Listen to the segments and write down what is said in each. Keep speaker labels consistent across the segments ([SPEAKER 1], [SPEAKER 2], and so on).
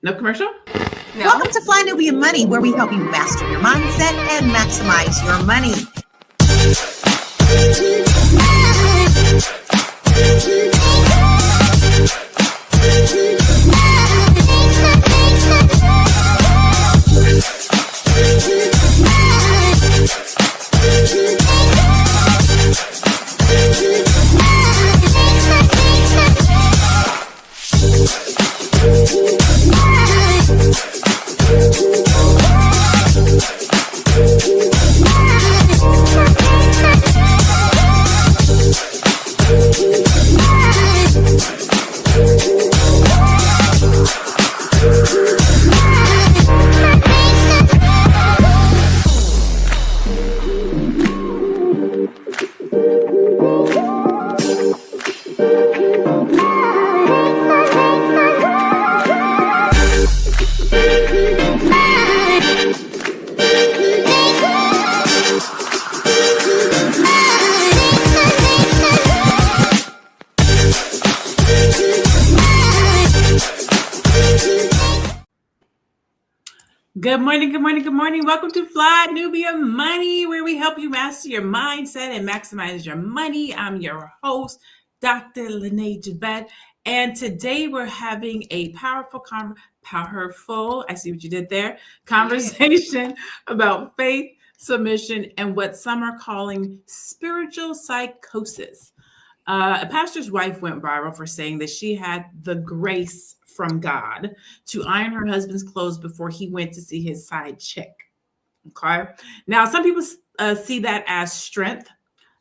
[SPEAKER 1] No commercial?
[SPEAKER 2] No.
[SPEAKER 3] Welcome to Fly Nubian Money, where we help you master your mindset and maximize your money.
[SPEAKER 1] Good morning, good morning, good morning. Welcome to Fly Nubian Money, where we help you master your mindset and maximize your money. I'm your host, Dr. Lene Javette, and today we're having a powerful, I see what you did there, conversation about faith, submission, and what some are calling spiritual psychosis. A pastor's wife went viral for saying that she had the grace from God to iron her husband's clothes before he went to see his side chick. Okay. Now, some people see that as strength,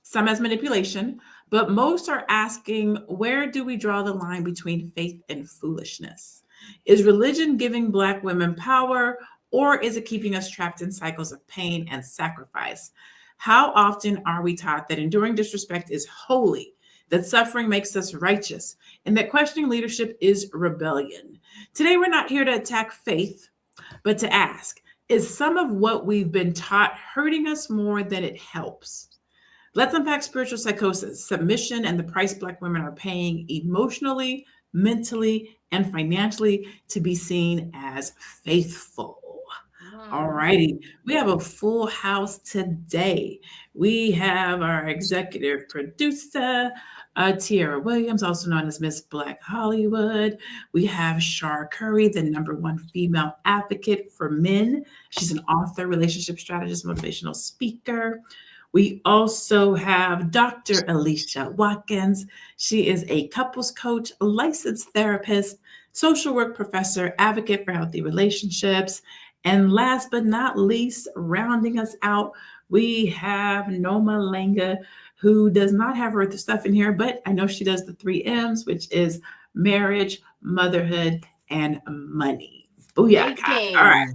[SPEAKER 1] some as manipulation, but most are asking, where do we draw the line between faith and foolishness? Is religion giving Black women power, or is it keeping us trapped in cycles of pain and sacrifice? How often are we taught that enduring disrespect is holy, that suffering makes us righteous, and that questioning leadership is rebellion? Today, we're not here to attack faith, but to ask, is some of what we've been taught hurting us more than it helps? Let's unpack spiritual psychosis, submission, and the price Black women are paying emotionally, mentally, and financially to be seen as faithful. All righty. We have a full house today. We have our executive producer, Tiara Williams, also known as Miss Black Hollywood. We have Shar Curry, the #1 female advocate for men. She's an author, relationship strategist, motivational speaker. We also have Dr. Alicia Watkins. She is a couples coach, licensed therapist, social work professor, advocate for healthy relationships. And last but not least, rounding us out, we have Noma Langa, who does not have her stuff in here, but I know she does the 3 M's, which is marriage, motherhood, and money. Booyah. All right.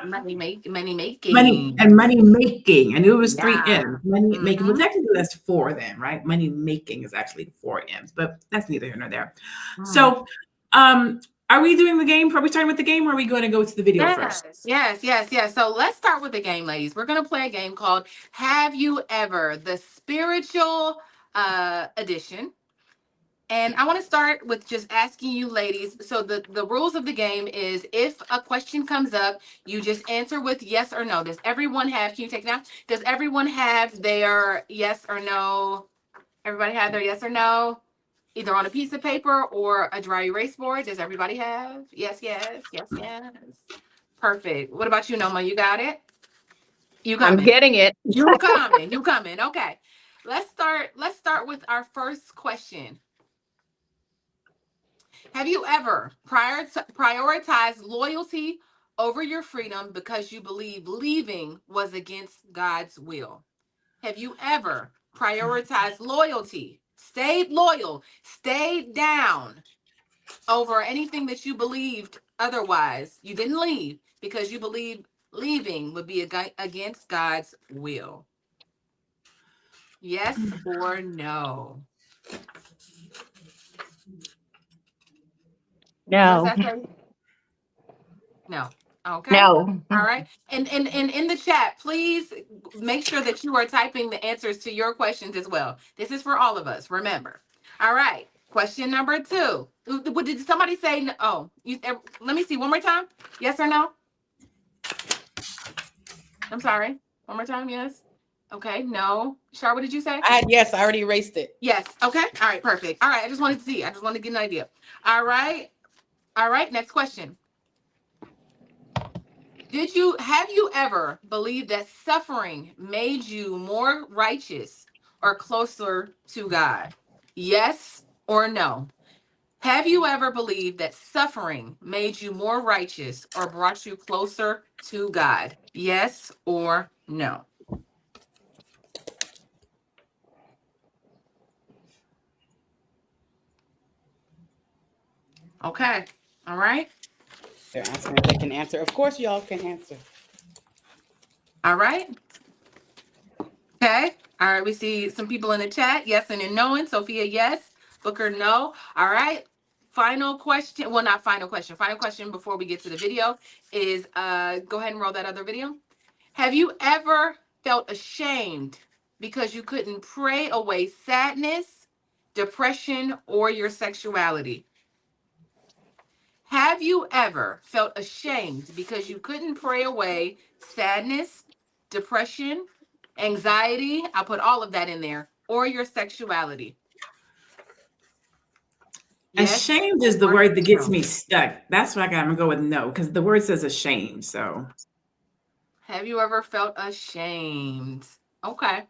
[SPEAKER 2] Money making.
[SPEAKER 1] Money and money making. I knew it was 3
[SPEAKER 2] Yeah.
[SPEAKER 1] M's. Money making. Well, technically that's 4 then, right? Money making is actually 4 M's, but that's neither here nor there. So, are we doing the game? Are we starting with the game, or are we going to go to the video first?
[SPEAKER 2] Yes. So let's start with the game, ladies. We're going to play a game called Have You Ever? The spiritual edition. And I want to start with just asking you, ladies. So the rules of the game is, if a question comes up, you just answer with yes or no. Does everyone have, can you take it out? Does everyone have their yes or no? Everybody have their yes or no? Either on a piece of paper or a dry erase board. Does everybody have? Yes. Perfect. What about you, Noma? You got it? You coming?
[SPEAKER 4] I'm getting it.
[SPEAKER 2] You coming. Okay. Let's start with our first question. Have you ever prioritized loyalty over your freedom because you believe leaving was against God's will? Have you ever prioritized loyalty, stayed loyal, stayed down over anything that you believed otherwise? You didn't leave because you believed leaving would be against God's will. Yes or no?
[SPEAKER 4] No.
[SPEAKER 2] What does that say? No. Okay.
[SPEAKER 4] No.
[SPEAKER 2] All right. And in the chat, please make sure that you are typing the answers to your questions as well. This is for all of us, remember. All right. Question number 2. Did somebody say no? Oh, let me see one more time. Yes or no? I'm sorry. One more time. Yes. Okay. No. Shar, what did you say?
[SPEAKER 1] Yes, I already erased it.
[SPEAKER 2] Yes. Okay. All right. Perfect. All right. I just wanted to see. I just wanted to get an idea. All right. All right. Next question. Have you ever believed that suffering made you more righteous or closer to God? Yes or no? Have you ever believed that suffering made you more righteous or brought you closer to God? Yes or no? Okay. All right.
[SPEAKER 1] They're asking if they can answer. Of course, y'all can answer.
[SPEAKER 2] All right. Okay. All right. We see some people in the chat. Yes and a no. Sophia, yes. Booker, no. All right. Final question. Well, not final question. Final question before we get to the video is go ahead and roll that other video. Have you ever felt ashamed because you couldn't pray away sadness, depression, or your sexuality? Have you ever felt ashamed because you couldn't pray away sadness, depression, anxiety? I'll put all of that in there, or your sexuality. Yes
[SPEAKER 1] Ashamed is the
[SPEAKER 2] or
[SPEAKER 1] word that gets
[SPEAKER 2] no?
[SPEAKER 1] me stuck. That's why I'm gonna go with no, because the word says ashamed. So
[SPEAKER 2] Have you ever felt ashamed? Okay.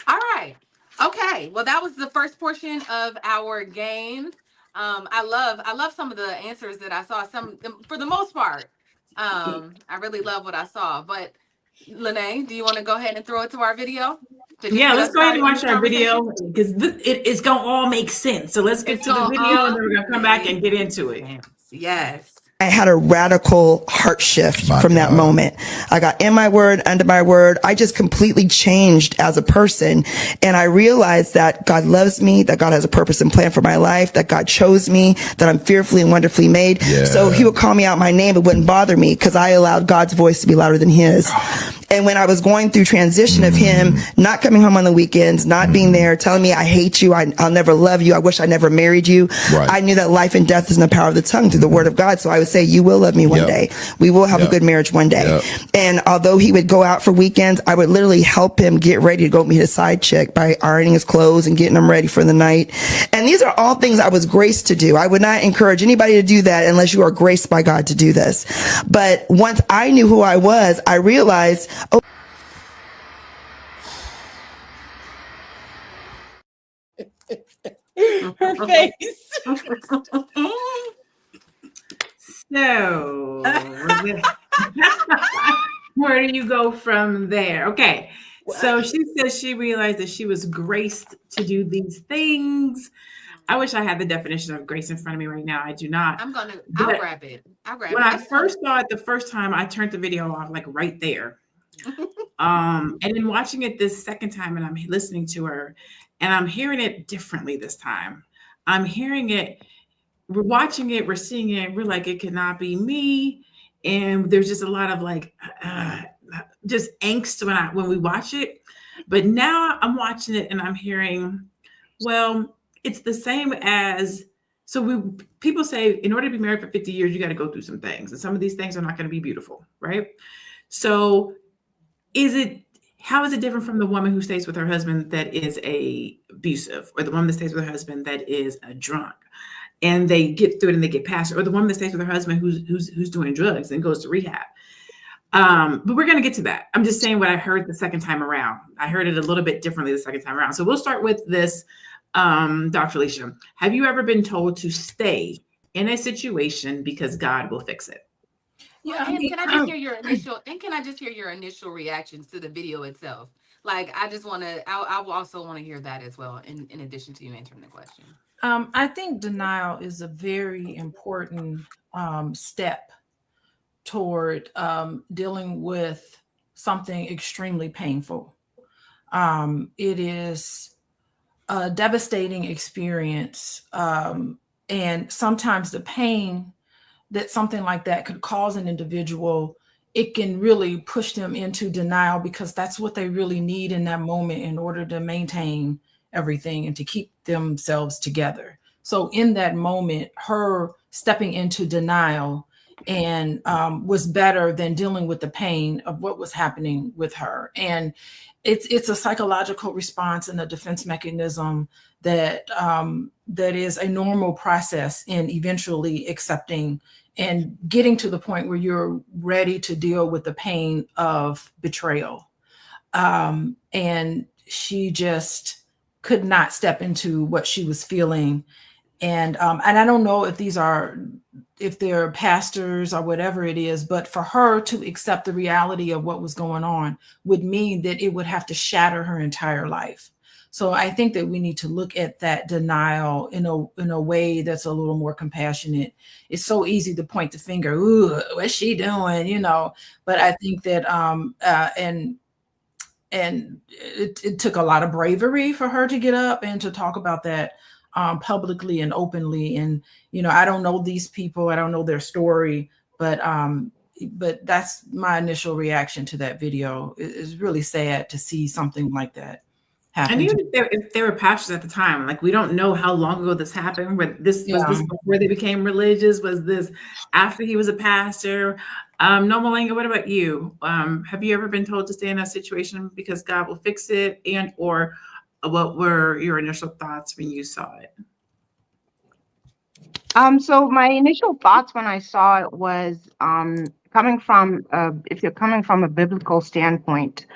[SPEAKER 2] All right. Okay. Well, that was the first portion of our game. I love some of the answers that I saw. Some, for the most part, I really love what I saw. But Lene, do you want to go ahead and throw it to our video to just
[SPEAKER 1] yeah,
[SPEAKER 2] get
[SPEAKER 1] let's
[SPEAKER 2] us
[SPEAKER 1] go ahead and
[SPEAKER 2] started in
[SPEAKER 1] watch
[SPEAKER 2] this
[SPEAKER 1] our video
[SPEAKER 2] conversation?
[SPEAKER 1] because it's gonna all make sense. So let's get
[SPEAKER 2] It's
[SPEAKER 1] to the
[SPEAKER 2] gonna
[SPEAKER 1] video and
[SPEAKER 2] all
[SPEAKER 1] then we're gonna come back and get into it.
[SPEAKER 2] Yes.
[SPEAKER 3] I had a radical heart shift from that moment. I got in my word, under my word. I just completely changed as a person. And I realized that God loves me, that God has a purpose and plan for my life, that God chose me, that I'm fearfully and wonderfully made. Yeah. So he would call me out my name. It wouldn't bother me because I allowed God's voice to be louder than his. And when I was going through transition of him not coming home on the weekends, not being there, telling me, I hate you, I'll never love you, I wish I never married you. Right. I knew that life and death is in the power of the tongue through the word of God. So I would say, you will love me one day. We will have a good marriage one day. And although he would go out for weekends, I would literally help him get ready to go meet a side chick by ironing his clothes and getting him ready for the night. And these are all things I was graced to do. I would not encourage anybody to do that unless you are graced by God to do this. But once I knew who I was, I realized, oh,
[SPEAKER 1] her face. So where do you go from there? Okay. So she says she realized that she was graced to do these things. I wish I had the definition of grace in front of me right now. I do not.
[SPEAKER 2] I'll grab it.
[SPEAKER 1] When I first saw it the first time, I turned the video off like right there. And then watching it this second time and I'm listening to her and I'm hearing it differently this time. I'm hearing it, we're watching it, we're seeing it, we're like, it cannot be me. And there's just a lot of like, just angst when we watch it. But now I'm watching it and I'm hearing, well, it's the same as, people say in order to be married for 50 years, you got to go through some things. And some of these things are not going to be beautiful, right? So how is it different from the woman who stays with her husband that is abusive, or the woman that stays with her husband that is a drunk and they get through it and they get past it, or the woman that stays with her husband who's doing drugs and goes to rehab? But we're going to get to that. I'm just saying what I heard the second time around. I heard it a little bit differently the second time around. So we'll start with this, Dr. Alicia. Have you ever been told to stay in a situation because God will fix it?
[SPEAKER 2] Yeah, and can I just hear your initial reactions to the video itself? Like, I will also want to hear that as well, in addition to you answering the question.
[SPEAKER 4] I think denial is a very important step toward dealing with something extremely painful. It is a devastating experience, and sometimes the pain that something like that could cause an individual, it can really push them into denial because that's what they really need in that moment in order to maintain everything and to keep themselves together. So in that moment, her stepping into denial and was better than dealing with the pain of what was happening with her. And it's a psychological response and a defense mechanism that that is a normal process in eventually accepting and getting to the point where you're ready to deal with the pain of betrayal. And she just could not step into what she was feeling. And I don't know if they're pastors or whatever it is, but for her to accept the reality of what was going on would mean that it would have to shatter her entire life. So I think that we need to look at that denial in a way that's a little more compassionate. It's so easy to point the finger, ooh, what's she doing? You know, but I think that and it took a lot of bravery for her to get up and to talk about that publicly and openly. And, you know, I don't know these people, I don't know their story, but that's my initial reaction to that video. It's really sad to see something like that happen.
[SPEAKER 1] And even if they were pastors at the time, like, we don't know how long ago this happened. But was this before they became religious? Was this after he was a pastor? Norma Langer, what about you? Have you ever been told to stay in that situation because God will fix it? And or what were your initial thoughts when you saw it?
[SPEAKER 5] So my initial thoughts when I saw it was coming from, if you're coming from a biblical standpoint,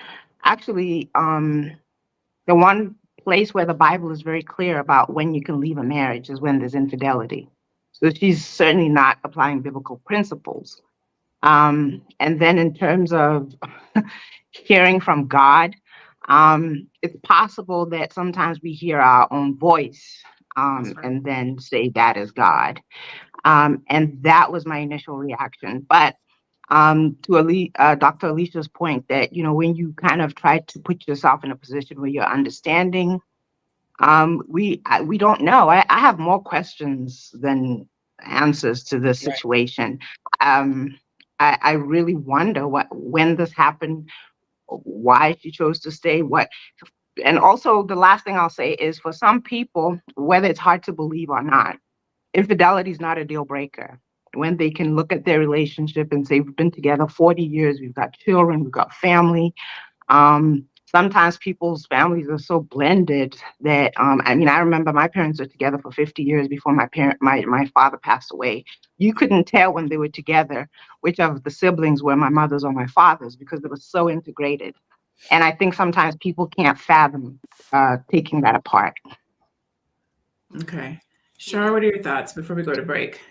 [SPEAKER 5] actually, the one place where the Bible is very clear about when you can leave a marriage is when there's infidelity. So she's certainly not applying biblical principles. And then in terms of hearing from God, it's possible that sometimes we hear our own voice and then say that is God. And that was my initial reaction. But to Dr. Alicia's point that, you know, when you kind of try to put yourself in a position where you're understanding, we don't know. I have more questions than answers to this situation. I really wonder when this happened, why she chose to stay, and also the last thing I'll say is, for some people, whether it's hard to believe or not, infidelity is not a deal breaker. When they can look at their relationship and say, we've been together 40 years, we've got children, we've got family. Sometimes people's families are so blended that, I mean, I remember my parents were together for 50 years before my father passed away. You couldn't tell when they were together which of the siblings were my mother's or my father's because they were so integrated. And I think sometimes people can't fathom taking that apart.
[SPEAKER 1] Okay. Shar, what are your thoughts before we go to break?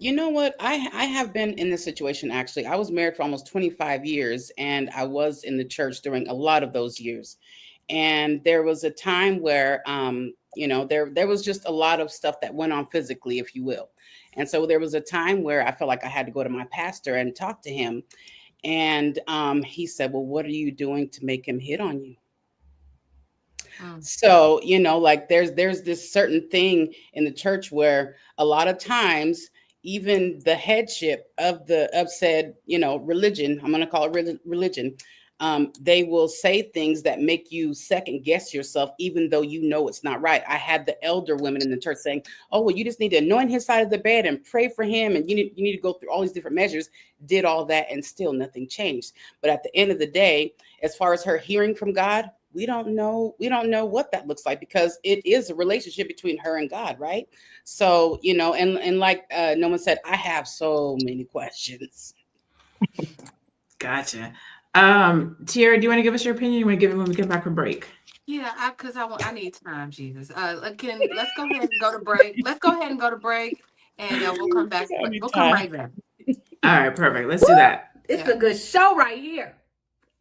[SPEAKER 6] You know what? I have been in this situation, actually. I was married for almost 25 years, and I was in the church during a lot of those years. And there was a time where, you know, there was just a lot of stuff that went on physically, if you will. And so there was a time where I felt like I had to go to my pastor and talk to him. And he said, well, what are you doing to make him hit on you? So, you know, like there's this certain thing in the church where a lot of times, even the headship of said, you know, religion, I'm going to call it religion, they will say things that make you second guess yourself, even though you know it's not right. I had the elder women in the church saying, oh, well, you just need to anoint his side of the bed and pray for him. And you need to go through all these different measures, did all that, and still nothing changed. But at the end of the day, as far as her hearing from God, we don't know what that looks like, because it is a relationship between her and God, right? So, you know, and like no one said, I have so many questions.
[SPEAKER 1] Gotcha. Tiara, do you want to give us your opinion? You want to give it when we get back from break?
[SPEAKER 2] Yeah, because I need time, Jesus. Let's go ahead and go to break. Let's go ahead and go to break, and we'll come back. We'll come right back.
[SPEAKER 1] All right, perfect. Let's do that.
[SPEAKER 7] It's a good show right here.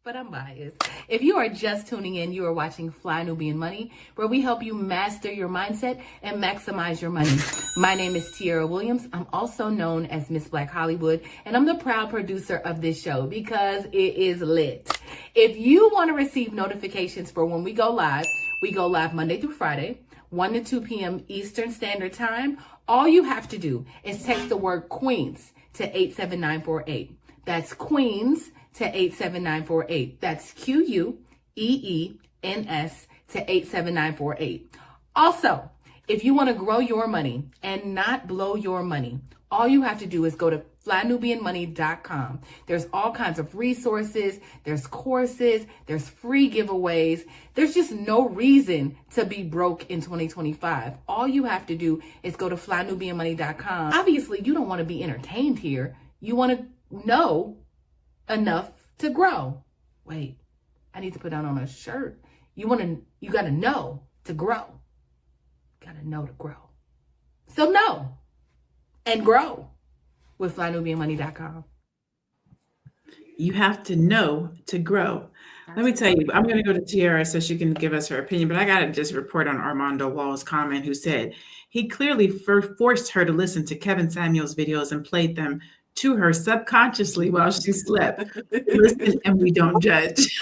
[SPEAKER 7] But I'm biased. If you are just tuning in, you are watching Fly Nubian Money, where we help you master your mindset and maximize your money. My name is Tiara Williams. I'm also known as Miss Black Hollywood, and I'm the proud producer of this show because it is lit. If you want to receive notifications for when we go live Monday through Friday, 1 to 2 p.m. Eastern Standard Time. All you have to do is text the word Queens to 87948. That's Queens to 87948. That's QUEENS to 87948. Also, if you want to grow your money and not blow your money, all you have to do is go to flynubianmoney.com. There's all kinds of resources, there's courses, there's free giveaways. There's just no reason to be broke in 2025. All you have to do is go to flynubianmoney.com. Obviously, you don't want to be entertained here. You want to know enough to grow. Wait, I need to put that on a shirt. You got to know to grow. Got to know to grow. So know and grow with flynubianmoney.com.
[SPEAKER 1] You have to know to grow. Let me tell you, I'm going to go to Tiara so she can give us her opinion, but I got to just report on Armando Wall's comment, who said he clearly forced her to listen to Kevin Samuel's videos and played them to her subconsciously while she slept. Listen and we don't judge.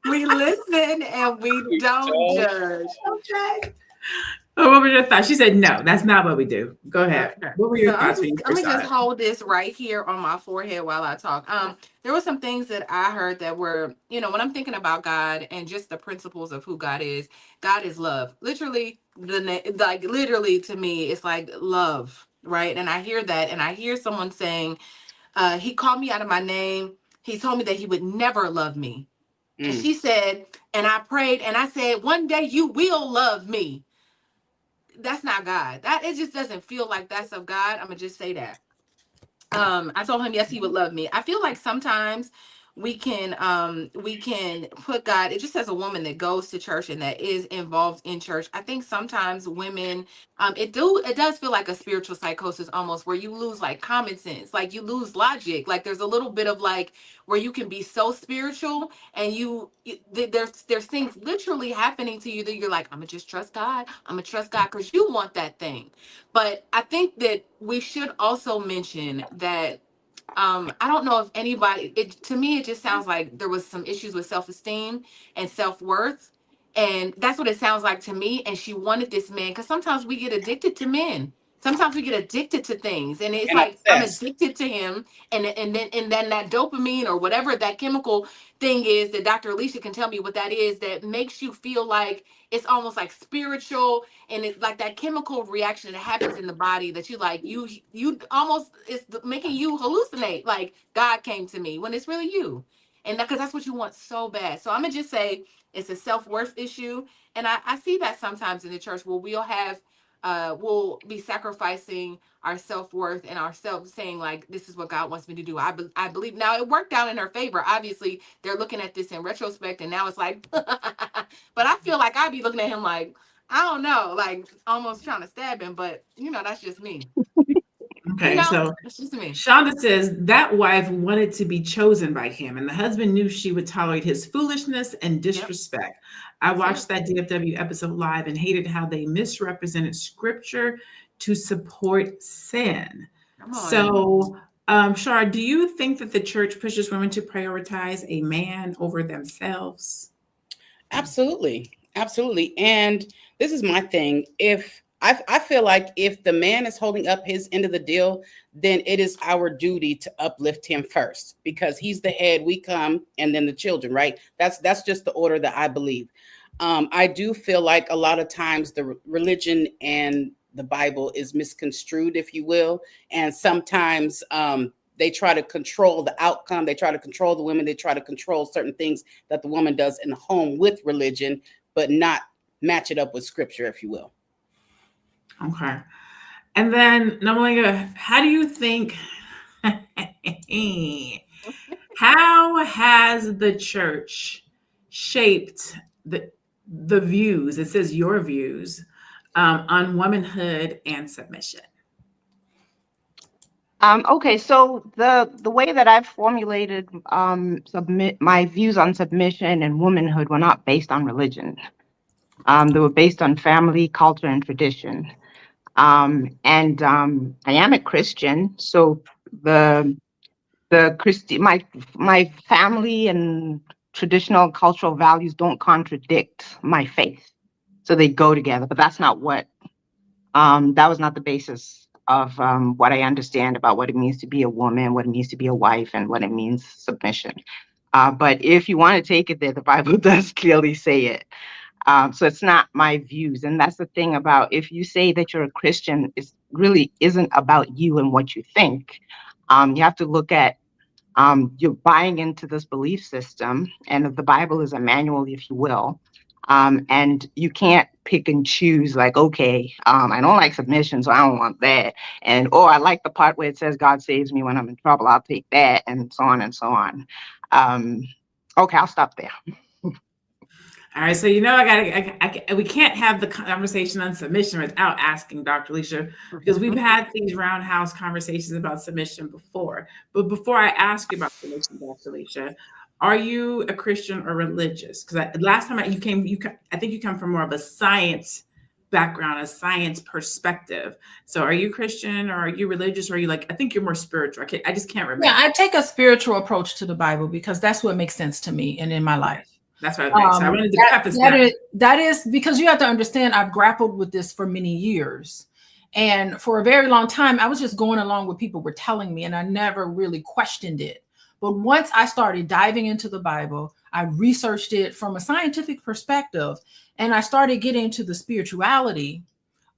[SPEAKER 2] We listen and we don't judge.
[SPEAKER 1] Okay. Oh, what were your thoughts? She said, no, that's not what we do. Go ahead.
[SPEAKER 2] Okay.
[SPEAKER 1] What were your
[SPEAKER 2] So
[SPEAKER 1] thoughts?
[SPEAKER 2] I'm gonna just hold this right here on my forehead while I talk. There were some things that I heard that were, when I'm thinking about God and just the principles of who God is love. Literally, literally to me, it's like love, right? And I hear that, and I hear someone saying, he called me out of my name. He told me that he would never love me. And she said, and I prayed and I said, one day you will love me. That's not God. It just doesn't feel like that's of God. I'm gonna just say that. I told him, yes, he would love me. I feel like sometimes we can put God, it just as a woman that goes to church and that is involved in church. I think sometimes women, it does feel like a spiritual psychosis almost, where you lose like common sense, like you lose logic. Like there's a little bit of like where you can be so spiritual and there's things literally happening to you that you're like, I'm gonna just trust God. I'm gonna trust God because you want that thing. But I think that we should also mention that I don't know if anybody, to me, it just sounds like there was some issues with self-esteem and self-worth. And that's what it sounds like to me. And she wanted this man, because sometimes we get addicted to men. Sometimes we get addicted to things. And it's like, I'm addicted to him. And then that dopamine or whatever that chemical thing is that Dr. Alicia can tell me what that is, that makes you feel like it's almost like spiritual, and it's like that chemical reaction that happens in the body that you like, you almost, it's making you hallucinate like God came to me when it's really you. And because that's what you want so bad. So I'm gonna just say it's a self-worth issue. And I see that sometimes in the church where we'll be sacrificing our self-worth and ourselves, saying like, this is what God wants me to do. I believe now it worked out in her favor. Obviously they're looking at this in retrospect and now it's like, but I feel like I'd be looking at him like, I don't know, like almost trying to stab him, but that's just me.
[SPEAKER 1] Okay, so
[SPEAKER 7] it's just me.
[SPEAKER 1] Shonda says that wife wanted to be chosen by him, and the husband knew she would tolerate his foolishness and disrespect. Yep. I watched that DFW episode live and hated how they misrepresented scripture to support sin. So, Shar, do you think that the church pushes women to prioritize a man over themselves?
[SPEAKER 6] Absolutely. Absolutely. And this is my thing. I feel like if the man is holding up his end of the deal, then it is our duty to uplift him first, because he's the head, we come, and then the children, right? That's just the order that I believe. I do feel like a lot of times the religion and the Bible is misconstrued, if you will. And sometimes they try to control the outcome. They try to control the women. They try to control certain things that the woman does in the home with religion, but not match it up with scripture, if you will.
[SPEAKER 1] Okay. And then, Namalinga, how do you think, how has the church shaped the views, it says your views, on womanhood and submission?
[SPEAKER 5] Okay, so the way that I've formulated my views on submission and womanhood were not based on religion. They were based on family, culture, and tradition. I am a Christian, so my family and traditional cultural values don't contradict my faith, so they go together. But that's not what that was not the basis of what I understand about what it means to be a woman, what it means to be a wife, and what it means submission. But if you want to take it there, the Bible does clearly say it. So it's not my views. And that's the thing about, if you say that you're a Christian, it really isn't about you and what you think. You have to look at, you're buying into this belief system, and the Bible is a manual, if you will. And you can't pick and choose, like, okay, I don't like submission, so I don't want that. And, oh, I like the part where it says God saves me when I'm in trouble, I'll take that, and so on and so on. Okay, I'll stop there.
[SPEAKER 1] All right, so we can't have the conversation on submission without asking Dr. Alicia, because we've had these roundhouse conversations about submission before. But before I ask you about submission, Dr. Alicia, are you a Christian or religious? Because last time I think you come from more of a science background, a science perspective. So are you Christian, or are you religious, or are you I think you're more spiritual? I just can't remember.
[SPEAKER 4] Yeah, I take a spiritual approach to the Bible because that's what makes sense to me and in my life.
[SPEAKER 1] That's what I think. So I wanted to preface
[SPEAKER 4] that is because you have to understand, I've grappled with this for many years. And for a very long time, I was just going along with people were telling me, and I never really questioned it. But once I started diving into the Bible, I researched it from a scientific perspective, and I started getting into the spirituality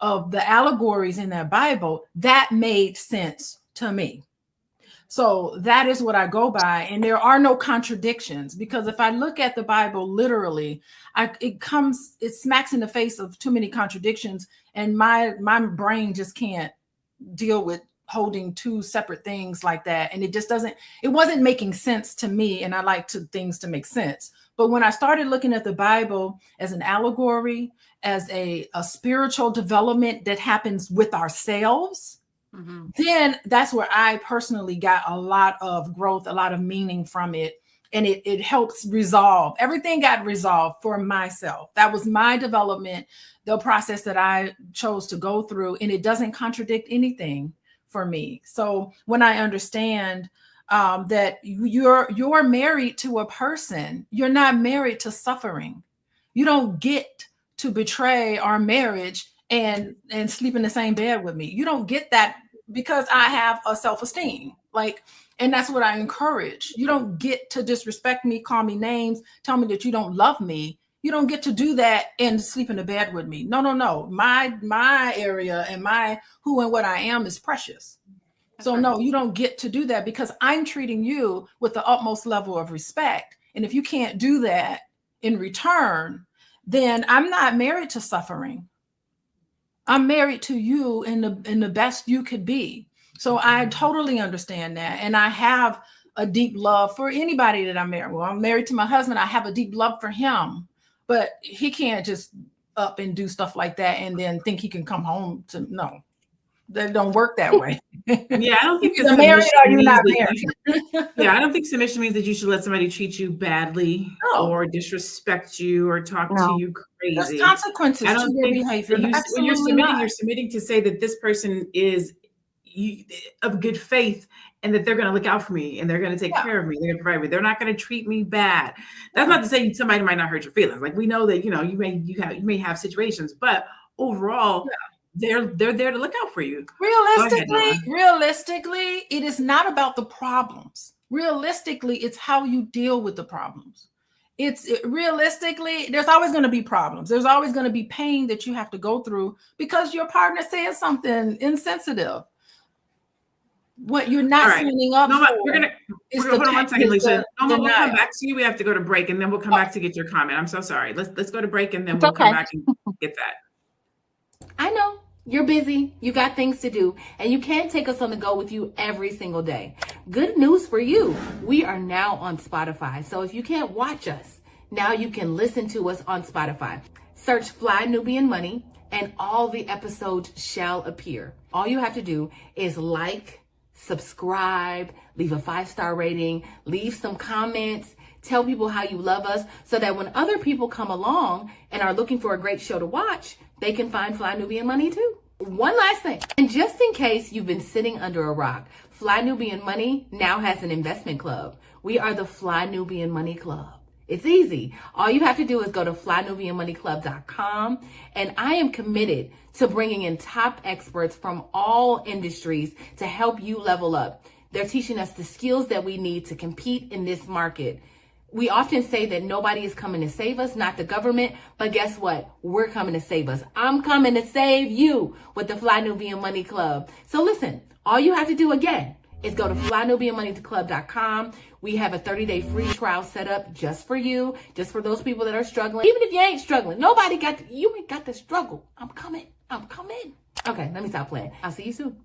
[SPEAKER 4] of the allegories in that Bible. That made sense to me. So that is what I go by. And there are no contradictions, because if I look at the Bible literally, it smacks in the face of too many contradictions. And my brain just can't deal with holding two separate things like that. And it wasn't making sense to me. And I like things to make sense. But when I started looking at the Bible as an allegory, as a spiritual development that happens with ourselves, then that's where I personally got a lot of growth, a lot of meaning from it. And it helps resolve. Everything got resolved for myself. That was my development, the process that I chose to go through. And it doesn't contradict anything for me. So when I understand that you're married to a person, you're not married to suffering. You don't get to betray our marriage and sleep in the same bed with me. You don't get that, because I have a self-esteem. And that's what I encourage. You don't get to disrespect me, call me names, tell me that you don't love me. You don't get to do that and sleep in the bed with me. No. My area and my who and what I am is precious. So no, you don't get to do that, because I'm treating you with the utmost level of respect. And if you can't do that in return, then I'm not married to suffering. I'm married to you in the best you could be. So I totally understand that. And I have a deep love for anybody that I'm married. Well, I'm married to my husband. I have a deep love for him, but he can't just up and do stuff like that and then think he can come home to, no, that don't work that way.
[SPEAKER 1] Yeah, I don't think
[SPEAKER 4] you're married or you're not married.
[SPEAKER 1] Yeah, I don't think submission means that you should let somebody treat you badly or disrespect you or talk to you crazy.
[SPEAKER 4] There's consequences to their behavior.
[SPEAKER 1] When you're submitting to say that this person is of good faith and that they're going to look out for me and they're going to take care of me, they're going to provide me, they're not going to treat me bad. That's not to say somebody might not hurt your feelings. We know that you may have situations, but overall. They're there to look out for you.
[SPEAKER 4] Realistically, it is not about the problems. Realistically, it's how you deal with the problems. Realistically, there's always going to be problems. There's always going to be pain that you have to go through because your partner says something insensitive. What you're not signing up for.
[SPEAKER 1] We're gonna hold on one second, Lisa. We'll come back to you. We have to go to break, and then we'll come back to get your comment. I'm so sorry. Let's go to break, and then we'll come back and get that.
[SPEAKER 7] I know. You're busy, you got things to do, and you can't take us on the go with you every single day. Good news for you. We are now on Spotify. So if you can't watch us, now you can listen to us on Spotify. Search Fly Nubian Money and all the episodes shall appear. All you have to do is subscribe, leave a 5-star rating, leave some comments, tell people how you love us so that when other people come along and are looking for a great show to watch, they can find Fly Nubian Money too. One last thing, and just in case you've been sitting under a rock, Fly Nubian Money now has an investment club. We are the Fly Nubian Money Club. It's easy. All you have to do is go to flynubianmoneyclub.com, and I am committed to bringing in top experts from all industries to help you level up. They're teaching us the skills that we need to compete in this market. we often say that nobody is coming to save us, not the government. But guess what? We're coming to save us. I'm coming to save you with the Fly Nubian Money Club. So listen, all you have to do again is go to flynubianmoneyclub.com. We have a 30-day free trial set up just for you, just for those people that are struggling. Even if you ain't struggling, you ain't got to struggle. I'm coming. Okay, let me stop playing. I'll see you soon.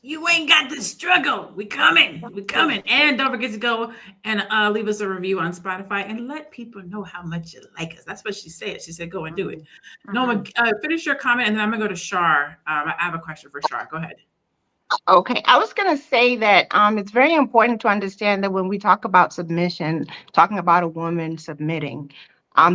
[SPEAKER 1] You ain't got to struggle. We coming. And don't forget to go and leave us a review on Spotify and let people know how much you like us. That's what she said. She said, go and do it. Norma, finish your comment, and then I'm going to go to Shar. I have a question for Shar. Go ahead.
[SPEAKER 5] Okay, I was going to say that it's very important to understand that when we talk about submission, talking about a woman submitting,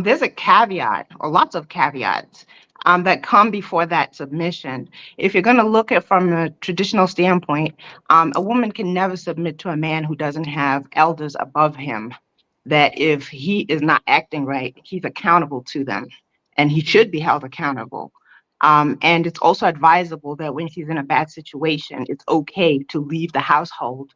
[SPEAKER 5] there's a caveat or lots of caveats that come before that submission. If you're going to look at from a traditional standpoint, a woman can never submit to a man who doesn't have elders above him, that if he is not acting right, he's accountable to them and he should be held accountable. And it's also advisable that when he's in a bad situation, it's okay to leave the household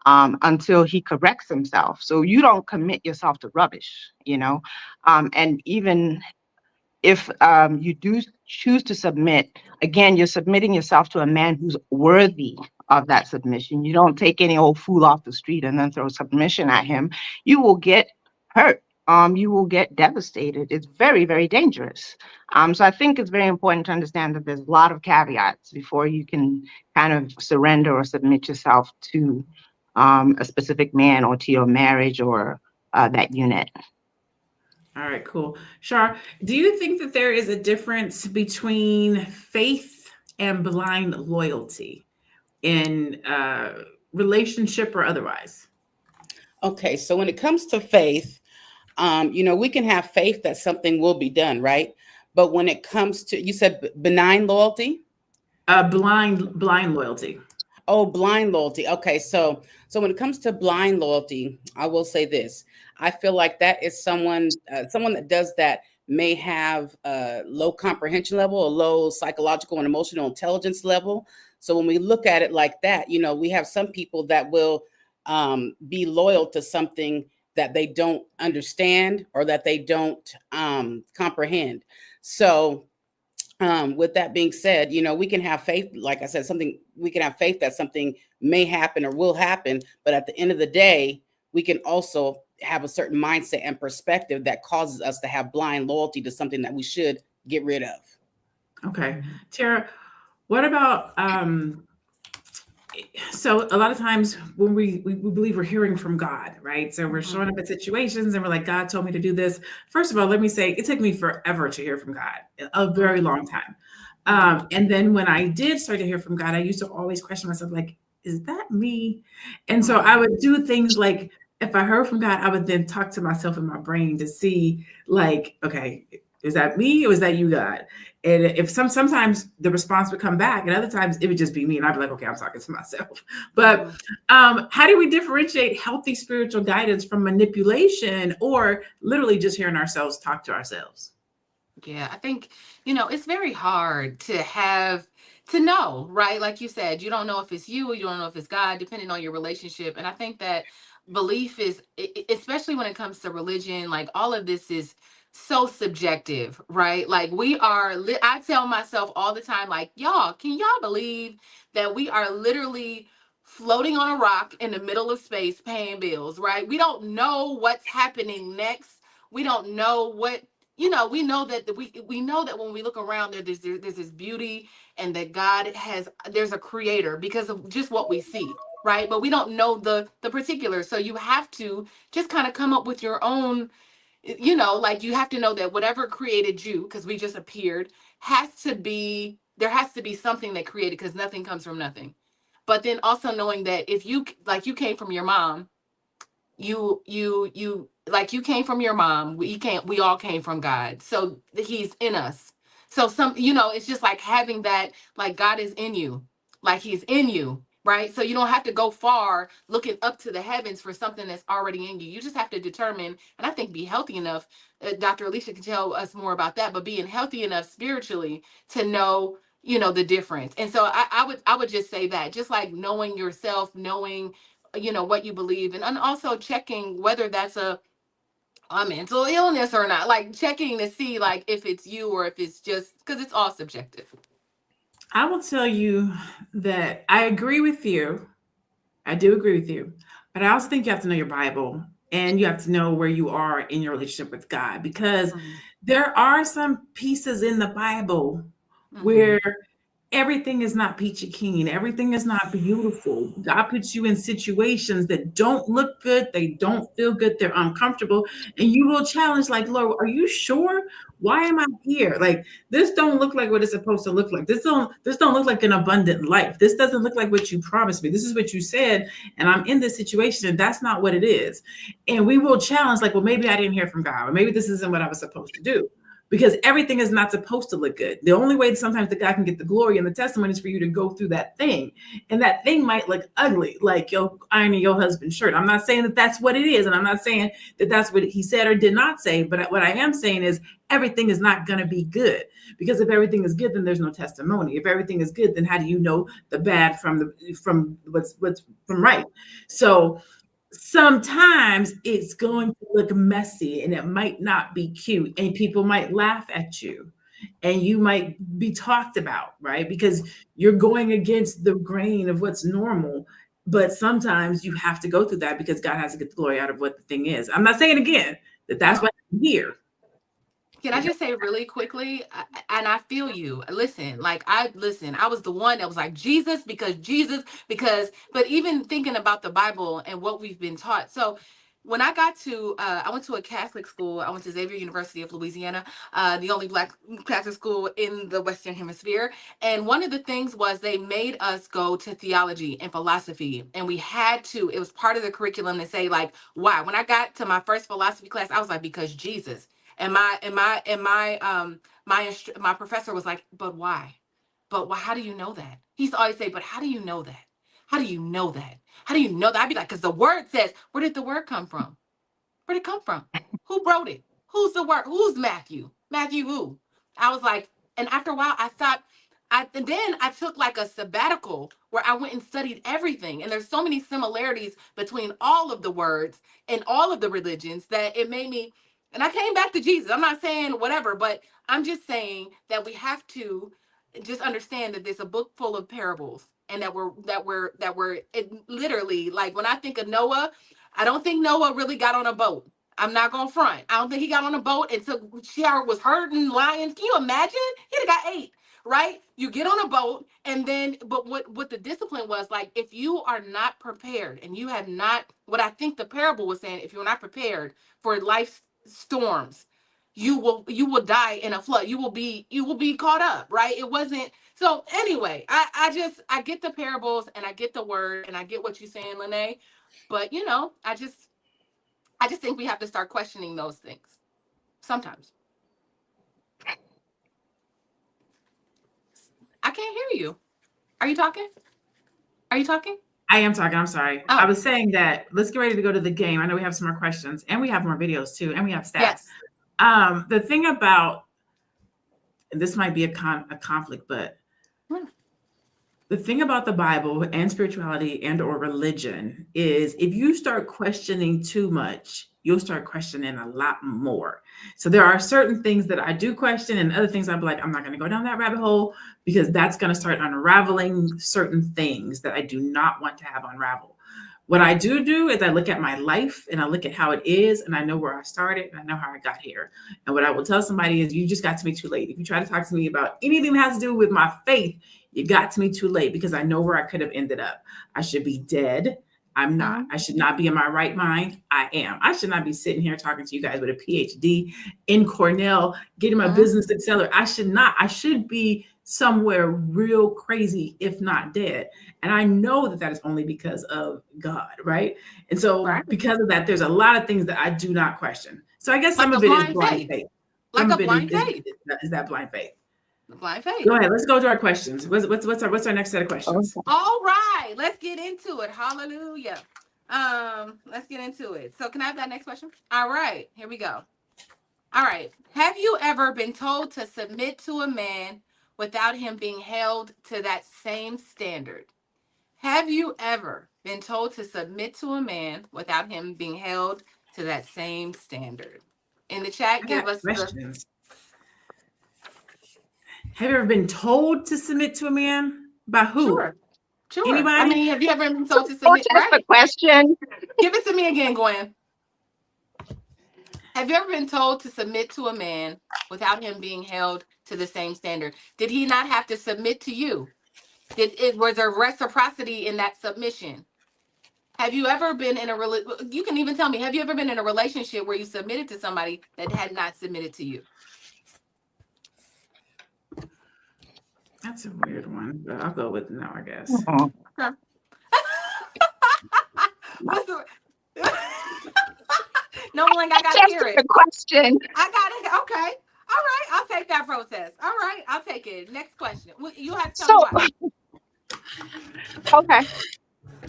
[SPEAKER 5] until he corrects himself. So you don't commit yourself to rubbish, and even if you do choose to submit, again, you're submitting yourself to a man who's worthy of that submission. You don't take any old fool off the street and then throw submission at him. You will get hurt. You will get devastated. It's very, very dangerous. So I think it's very important to understand that there's a lot of caveats before you can kind of surrender or submit yourself to a specific man or to your marriage or that unit.
[SPEAKER 1] All right, cool. Shar, do you think that there is a difference between faith and blind loyalty in relationship or otherwise?
[SPEAKER 6] Okay, so when it comes to faith, we can have faith that something will be done, right? But when it comes to, you said benign loyalty?
[SPEAKER 1] Blind loyalty.
[SPEAKER 6] Oh, blind loyalty. Okay, so when it comes to blind loyalty, I will say this. I feel like that is someone that does that may have a low comprehension level, a low psychological and emotional intelligence level. So when we look at it like that, we have some people that will be loyal to something that they don't understand or that they don't comprehend. So with that being said, we can have faith, like I said, we can have faith that something may happen or will happen. But at the end of the day, we can also have a certain mindset and perspective that causes us to have blind loyalty to something that we should get rid of.
[SPEAKER 1] Okay. Tara, what about, so a lot of times when we believe we're hearing from God, right? So we're showing up at situations and we're like, God told me to do this. First of all, let me say, it took me forever to hear from God, a very long time. And then when I did start to hear from God, I used to always question myself, like, is that me? And so I would do things like, if I heard from God, I would then talk to myself in my brain to see, like, okay, is that me or is that you, God? And if sometimes the response would come back, and other times it would just be me, and I'd be like, okay, I'm talking to myself. But how do we differentiate healthy spiritual guidance from manipulation or literally just hearing ourselves talk to ourselves?
[SPEAKER 2] Yeah, I think, it's very hard to know, right? Like you said, you don't know if it's you or you don't know if it's God, depending on your relationship. And I think that belief is, especially when it comes to religion, like all of this is so subjective, right? Like I tell myself all the time, like, can y'all believe that we are literally floating on a rock in the middle of space paying bills, right? We don't know what's happening next. We don't know what, we know that we know that when we look around there's this beauty, and that there's a creator because of just what we see, right? But we don't know the particulars. So you have to just kind of come up with your own, like you have to know that whatever created you, because we just appeared, there has to be something that created, because nothing comes from nothing. But then also knowing that if you came from your mom, you came from your mom, we all came from God. So he's in us. So it's just like having that, like God is in you, like he's in you, right? So you don't have to go far looking up to the heavens for something that's already in you. You just have to determine, and I think be healthy enough. Dr. Alicia can tell us more about that, but being healthy enough spiritually to know, the difference. And so I would just say that, just like knowing yourself, knowing what you believe, and also checking whether that's a mental illness or not, like checking to see like if it's you or if it's just because it's all subjective.
[SPEAKER 1] I will tell you that I agree with you. I do agree with you, but I also think you have to know your Bible and you have to know where you are in your relationship with God, because there are some pieces in the Bible where everything is not peachy keen. Everything is not beautiful. God puts you in situations that don't look good. They don't feel good. They're uncomfortable. And you will challenge, like, Lord, are you sure? Why am I here? Like, this don't look like what it's supposed to look like. This don't look like an abundant life. This doesn't look like what you promised me. This is what you said. And I'm in this situation, and that's not what it is. And we will challenge, like, well, maybe I didn't hear from God, or maybe this isn't what I was supposed to do. Because everything is not supposed to look good. The only way sometimes that God can get the glory and the testimony is for you to go through that thing. And that thing might look ugly, like ironing your husband's shirt. I'm not saying that that's what it is. And I'm not saying that that's what he said or did not say. But what I am saying is everything is not going to be good. Because if everything is good, then there's no testimony. If everything is good, then how do you know the bad from what's from right? So sometimes it's going to look messy and it might not be cute, and people might laugh at you and you might be talked about, right? Because you're going against the grain of what's normal. But sometimes you have to go through that because God has to get the glory out of what the thing is. I'm not saying again that that's what I'm here.
[SPEAKER 2] Can I just say really quickly, and I feel you. Listen, I was the one that was like Jesus, but even thinking about the Bible and what we've been taught. So when I got to, I went to a Catholic school. I went to Xavier University of Louisiana, the only Black Catholic school in the Western Hemisphere. And one of the things was they made us go to theology and philosophy. And we had to, it was part of the curriculum to say like, why? When I got to my first philosophy class, I was like, because Jesus. And my professor was like, but why? But why? How do you know that? He used to always say, but how do you know that? How do you know that? How do you know that? I'd be like, because the word says, where did the word come from? Where did it come from? Who wrote it? Who's the word? Who's Matthew? Matthew who? I was like, and after a while I stopped. And then I took like a sabbatical where I went and studied everything. And there's so many similarities between all of the words and all of the religions that it made me, and I came back to Jesus. I'm not saying whatever, but I'm just saying that we have to just understand that there's a book full of parables, and that we're it literally, like when I think of Noah, I don't think Noah really got on a boat. I'm not gonna front. I don't think he got on a boat and was herding lions. Can you imagine? He'd have got ate, right? You get on a boat, and then, but what the discipline was like, if you are not prepared and you have not, what I think the parable was saying, if you're not prepared for life's storms, you will die in a flood. You will be caught up, right? It wasn't. So anyway, I get the parables and I get the word and I get what you're saying, Lene, but I just think we have to start questioning those things sometimes. I can't hear you. Are you talking? Are you talking?
[SPEAKER 1] I am talking. I'm sorry. Oh. I was saying that let's get ready to go to the game. I know we have some more questions and we have more videos too, and we have stats.
[SPEAKER 2] Yes.
[SPEAKER 1] The thing about, and this might be a conflict, but the thing about the Bible and spirituality and or religion is if you start questioning too much, you'll start questioning a lot more. So there are certain things that I do question, and other things I'm like, I'm not going to go down that rabbit hole because that's going to start unraveling certain things that I do not want to have unravel. What I do is I look at my life and I look at how it is, and I know where I started and I know how I got here. And what I will tell somebody is you just got to me too late. If you try to talk to me about anything that has to do with my faith, you got to me too late because I know where I could have ended up. I should be dead. I'm not. I should not be in my right mind. I am. I should not be sitting here talking to you guys with a PhD in Cornell, getting my business accelerator. I should not. I should be somewhere real crazy, if not dead. And I know that is only because of God, right? And so because of that, there's a lot of things that I do not question. So I guess some of it is blind faith.
[SPEAKER 2] Like a blind faith.
[SPEAKER 1] Is that blind faith?
[SPEAKER 2] Blind faith.
[SPEAKER 1] Go ahead. Let's go to our questions. What's our next set of questions?
[SPEAKER 2] All right, let's get into it. Hallelujah. Let's get into it. So can I have that next question? All right, here we go. All right. Have you ever been told to submit to a man without him being held to that same standard? Have you ever been told to submit to a man without him being held to that same standard? In the chat,
[SPEAKER 1] I
[SPEAKER 2] give
[SPEAKER 1] got
[SPEAKER 2] us the
[SPEAKER 1] questions. Have you ever been told to submit to a man? By who?
[SPEAKER 2] Sure. I
[SPEAKER 1] Anybody?
[SPEAKER 2] mean, have you ever been told to
[SPEAKER 5] Don't
[SPEAKER 2] submit?
[SPEAKER 5] ask the
[SPEAKER 2] Right.
[SPEAKER 5] question.
[SPEAKER 2] Give it to me again, Gwen. Have you ever been told to submit to a man without him being held to the same standard? Did he not have to submit to you? Was there reciprocity in that submission? Have you ever been in you can even tell me, have you ever been in a relationship where you submitted to somebody that had not submitted to you?
[SPEAKER 1] That's a weird one, but I'll go with no, I guess.
[SPEAKER 5] Oh.
[SPEAKER 2] Okay. What's the No, Blank, I gotta
[SPEAKER 5] Just
[SPEAKER 2] hear
[SPEAKER 5] the
[SPEAKER 2] it.
[SPEAKER 5] question.
[SPEAKER 2] I got it. Okay. All right. I'll take that protest. All right. I'll take it. Next question. You have to tell me why.
[SPEAKER 5] Okay.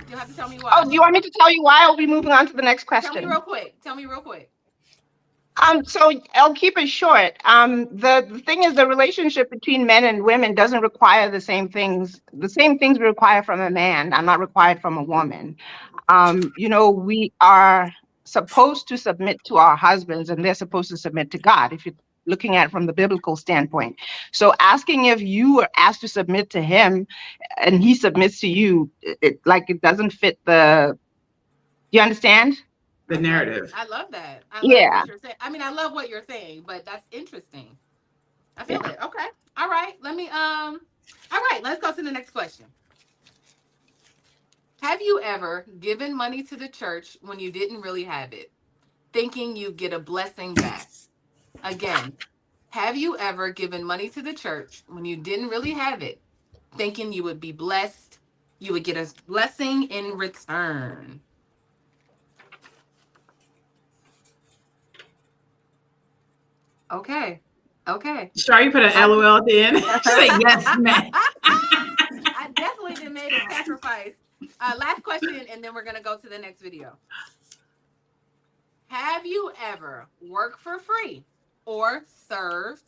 [SPEAKER 2] You have to tell me why.
[SPEAKER 5] Oh, do you want me to tell you why? I'll be moving on to the next
[SPEAKER 2] Tell
[SPEAKER 5] question.
[SPEAKER 2] me real quick.
[SPEAKER 5] So I'll keep it short. The thing is, the relationship between men and women doesn't require the same things. The same things we require from a man are not required from a woman. We are supposed to submit to our husbands, and they're supposed to submit to God, if you're looking at it from the biblical standpoint. So asking if you are asked to submit to him and he submits to you, it doesn't fit you understand?
[SPEAKER 1] The narrative.
[SPEAKER 2] I love that. I love
[SPEAKER 5] Yeah.
[SPEAKER 2] what you're saying. I mean, I love what you're saying, but that's interesting. I feel it. Okay. All right. All right, let's go to the next question. Have you ever given money to the church when you didn't really have it, thinking you'd get a blessing back? Again, have you ever given money to the church when you didn't really have it, thinking you would be blessed, you would get a blessing in return? Okay.
[SPEAKER 1] Sure, you put an LOL at the end. Say yes, man.
[SPEAKER 2] I definitely done made a sacrifice. Last question, and then we're going to go to the next video. Have you ever worked for free or served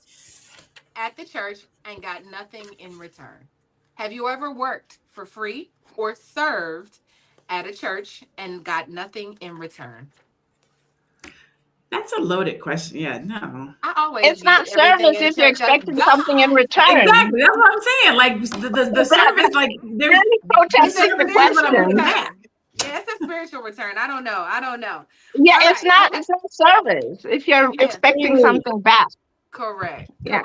[SPEAKER 2] at the church and got nothing in return? Have you ever worked for free or served at a church and got nothing in return?
[SPEAKER 1] That's a loaded question. Yeah, no.
[SPEAKER 2] I always
[SPEAKER 5] It's not
[SPEAKER 2] give everything
[SPEAKER 5] service
[SPEAKER 2] in
[SPEAKER 5] if you're
[SPEAKER 2] church of
[SPEAKER 5] expecting something in
[SPEAKER 2] God.
[SPEAKER 5] return.
[SPEAKER 1] Exactly. That's what I'm saying. Like the service, like there's
[SPEAKER 5] Really protesting the question.
[SPEAKER 2] Yeah, it's a spiritual return. I don't know.
[SPEAKER 5] Yeah,
[SPEAKER 2] All
[SPEAKER 5] it's
[SPEAKER 2] right,
[SPEAKER 5] not.
[SPEAKER 2] okay.
[SPEAKER 5] It's not service if you're
[SPEAKER 2] Yeah.
[SPEAKER 5] expecting something back.
[SPEAKER 2] Correct.
[SPEAKER 5] Yeah.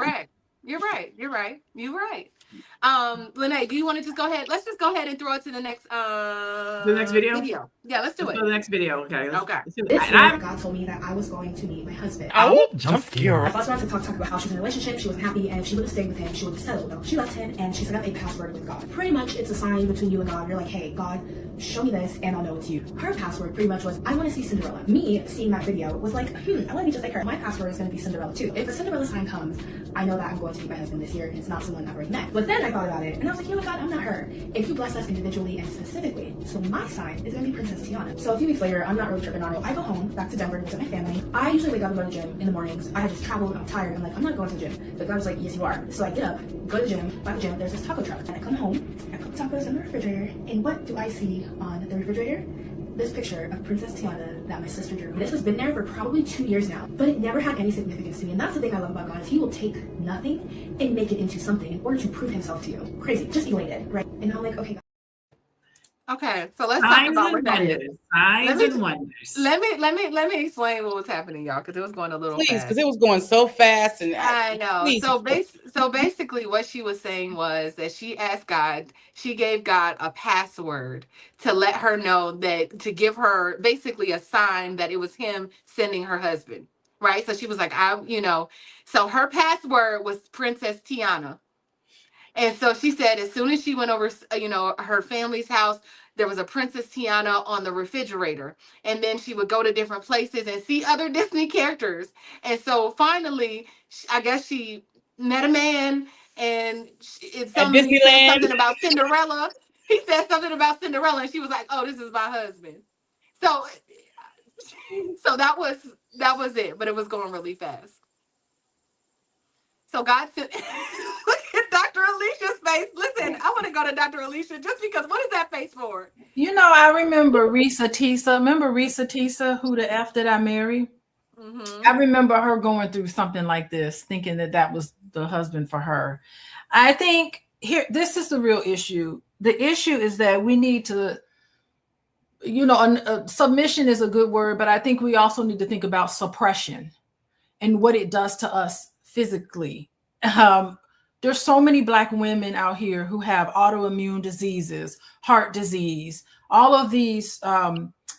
[SPEAKER 2] You're right. Lene, do you want to just go ahead? Let's just go ahead and throw it to the next
[SPEAKER 1] video?
[SPEAKER 2] Yeah, let's do
[SPEAKER 1] Let's
[SPEAKER 2] it.
[SPEAKER 1] go to the next video. Okay.
[SPEAKER 2] Okay.
[SPEAKER 8] This year, God told me that I was going to meet my husband.
[SPEAKER 9] Oh, jump here.
[SPEAKER 8] I was about to talk about how she was in a relationship, she wasn't happy, and if she would have stayed with him, she would have settled. Though she left him, and she set up a password with God. Pretty much, it's a sign between you and God. You're like, hey, God, show me this, and I'll know it's you. Her password pretty much was, I want to see Cinderella. Me seeing that video was like, I want to be just like her. My password is going to be Cinderella too. If the Cinderella sign comes, I know that I'm going to meet my husband this year, and it's not someone I've already met. But then I thought about it, and I was like, you know what, God, I'm not her. If you bless us individually and specifically, so my sign is going to be Princess Tiana. So a few weeks later, I'm not really tripping on it. I go home, back to Denver to visit my family. I usually wake up and go to the gym in the mornings. I had just traveled, I'm tired, I'm like, I'm not going to the gym. But God was like, yes, you are. So I get up, go to the gym, by the gym, there's this taco truck. And I come home, I put the tacos in the refrigerator, and what do I see on the refrigerator? This picture of Princess Tiana that my sister drew. This has been there for probably 2 years now, but it never had any significance to me. And that's the thing I love about God, is he will take nothing and make it into something in order to prove himself to you. Crazy, just elated, right? And I'm like, okay.
[SPEAKER 2] Okay, so let's talk about what that is.
[SPEAKER 1] Signs and wonders.
[SPEAKER 2] Let me explain what was happening, y'all, because it was going a little
[SPEAKER 6] Please,
[SPEAKER 2] fast.
[SPEAKER 6] because it was going so fast, and
[SPEAKER 2] I know.
[SPEAKER 6] please.
[SPEAKER 2] So basically, what she was saying was that she asked God, she gave God a password to let her know that, to give her basically a sign that it was him sending her husband, right? So she was like, so her password was Princess Tiana. And so she said, as soon as she went over, her family's house, there was a Princess Tiana on the refrigerator. And then she would go to different places and see other Disney characters. And so finally, I guess she met a man, and he said something about Cinderella. He said something about Cinderella, and she was like, oh, this is my husband. So that was it, but it was going really fast. So God sent, look at Dr. Alicia's face. Listen, I want to go to Dr. Alicia just because. What is that face for?
[SPEAKER 4] You know, I remember Risa Tisa. Remember Risa Tisa, who the F did I marry?
[SPEAKER 2] Mm-hmm.
[SPEAKER 4] I remember her going through something like this, thinking that that was the husband for her. I think this is the real issue. The issue is that we need to, submission is a good word, but I think we also need to think about suppression and what it does to us physically. There's so many Black women out here who have autoimmune diseases, heart disease, all of these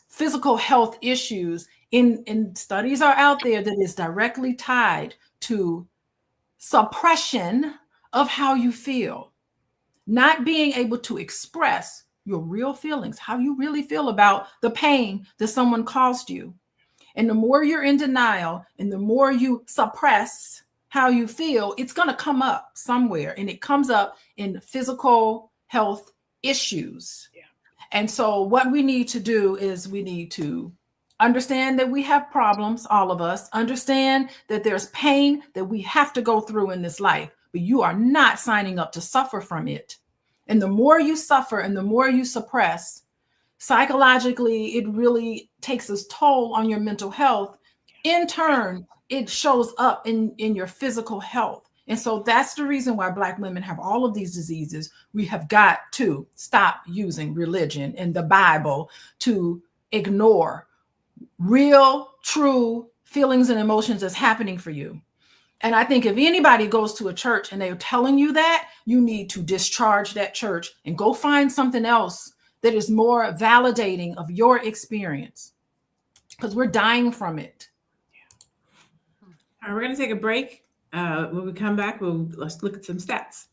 [SPEAKER 4] physical health issues. In studies are out there that is directly tied to suppression of how you feel, not being able to express your real feelings, how you really feel about the pain that someone caused you. And the more you're in denial and the more you suppress how you feel, it's going to come up somewhere, and it comes up in physical health issues. Yeah. And so what we need to do is we need to understand that we have problems, all of us, understand that there's pain that we have to go through in this life, but you are not signing up to suffer from it. And the more you suffer and the more you suppress, psychologically, it really takes its toll on your mental health. In turn, it shows up in your physical health. And so that's the reason why Black women have all of these diseases. We have got to stop using religion and the Bible to ignore real, true feelings and emotions that's happening for you. And I think if anybody goes to a church and they're telling you that, you need to discharge that church and go find something else that is more validating of your experience, because we're dying from it.
[SPEAKER 1] All right, we're going to take a break. When we come back, let's look at some stats.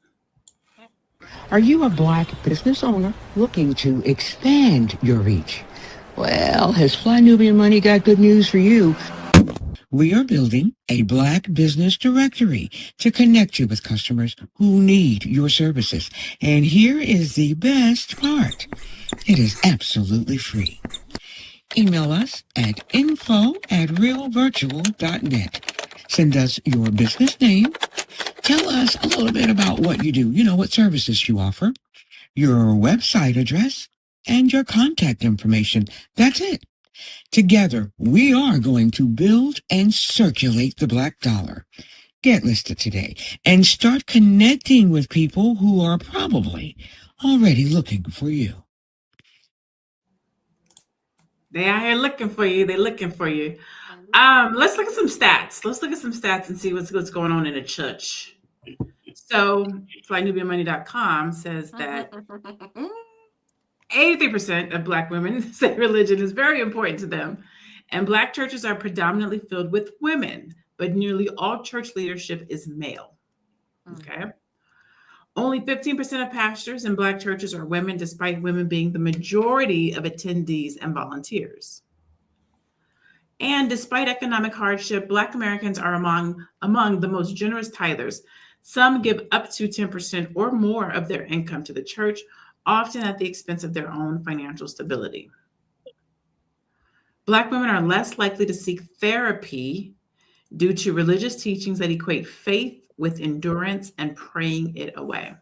[SPEAKER 9] Are you a Black business owner looking to expand your reach? Well, has Fly Nubian Money got good news for you? We are building a Black business directory to connect you with customers who need your services. And here is the best part. It is absolutely free. Email us at info@realvirtual.net. Send us your business name. Tell us a little bit about what you do, what services you offer, your website address, and your contact information. That's it. Together, we are going to build and circulate the Black dollar. Get listed today and start connecting with people who are probably already looking for you.
[SPEAKER 1] They out here looking for you. They're looking for you. Let's look at some stats. Let's look at some stats and see what's going on in the church. So flynubianmoney.com says that 83% of Black women say religion is very important to them, and Black churches are predominantly filled with women, but nearly all church leadership is male. Okay. Only 15% of pastors in Black churches are women, despite women being the majority of attendees and volunteers. And despite economic hardship, Black Americans are among the most generous tithers. Some give up to 10% or more of their income to the church, often at the expense of their own financial stability. Black women are less likely to seek therapy due to religious teachings that equate faith with endurance and praying it away.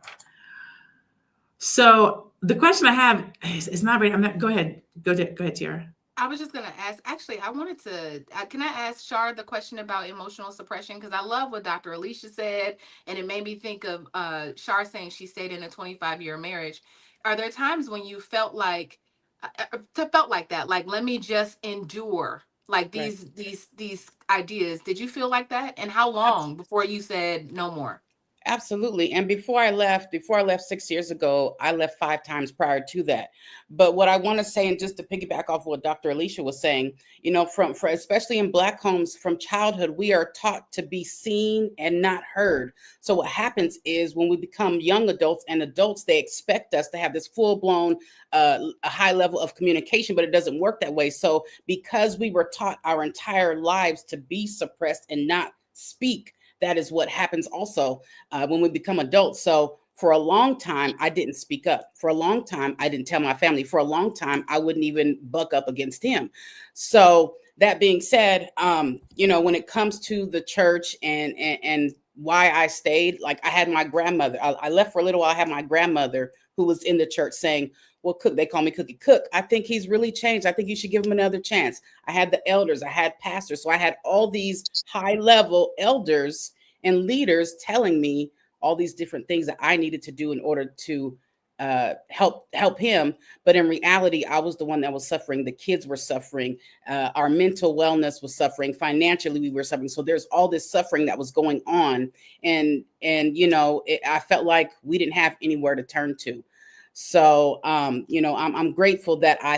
[SPEAKER 1] So the question I have is not right. Go ahead, Tiara.
[SPEAKER 2] I was just going to ask, actually, I wanted to, can I ask Shar the question about emotional suppression? Because I love what Dr. Alicia said, and it made me think of Shar saying she stayed in a 25-year marriage. Are there times when you felt like that, like, let me just endure, like these ideas? Did you feel like that? And how long before you said no more?
[SPEAKER 6] Absolutely. And before I left 6 years ago, I left 5 times prior to that. But what I want to say, and just to piggyback off what Dr. Alicia was saying, for especially in Black homes from childhood, we are taught to be seen and not heard. So what happens is when we become young adults and adults, they expect us to have this full blown, a high level of communication, but it doesn't work that way. So because we were taught our entire lives to be suppressed and not speak, that is what happens also when we become adults. So for a long time, I didn't speak up. For a long time, I didn't tell my family. For a long time, I wouldn't even buck up against him. So that being said, when it comes to the church and why I stayed. Like I had my grandmother, I left for a little while. I had my grandmother who was in the church saying, well, Cook, they call me Cookie Cook. I think he's really changed. I think you should give him another chance. I had the elders, I had pastors. So I had all these high level elders and leaders telling me all these different things that I needed to do in order to help him. But in reality, I was the one that was suffering. The kids were suffering. Our mental wellness was suffering. Financially, we were suffering. So there's all this suffering that was going on. And you know, I felt like we didn't have anywhere to turn to. So, you know, I'm grateful that I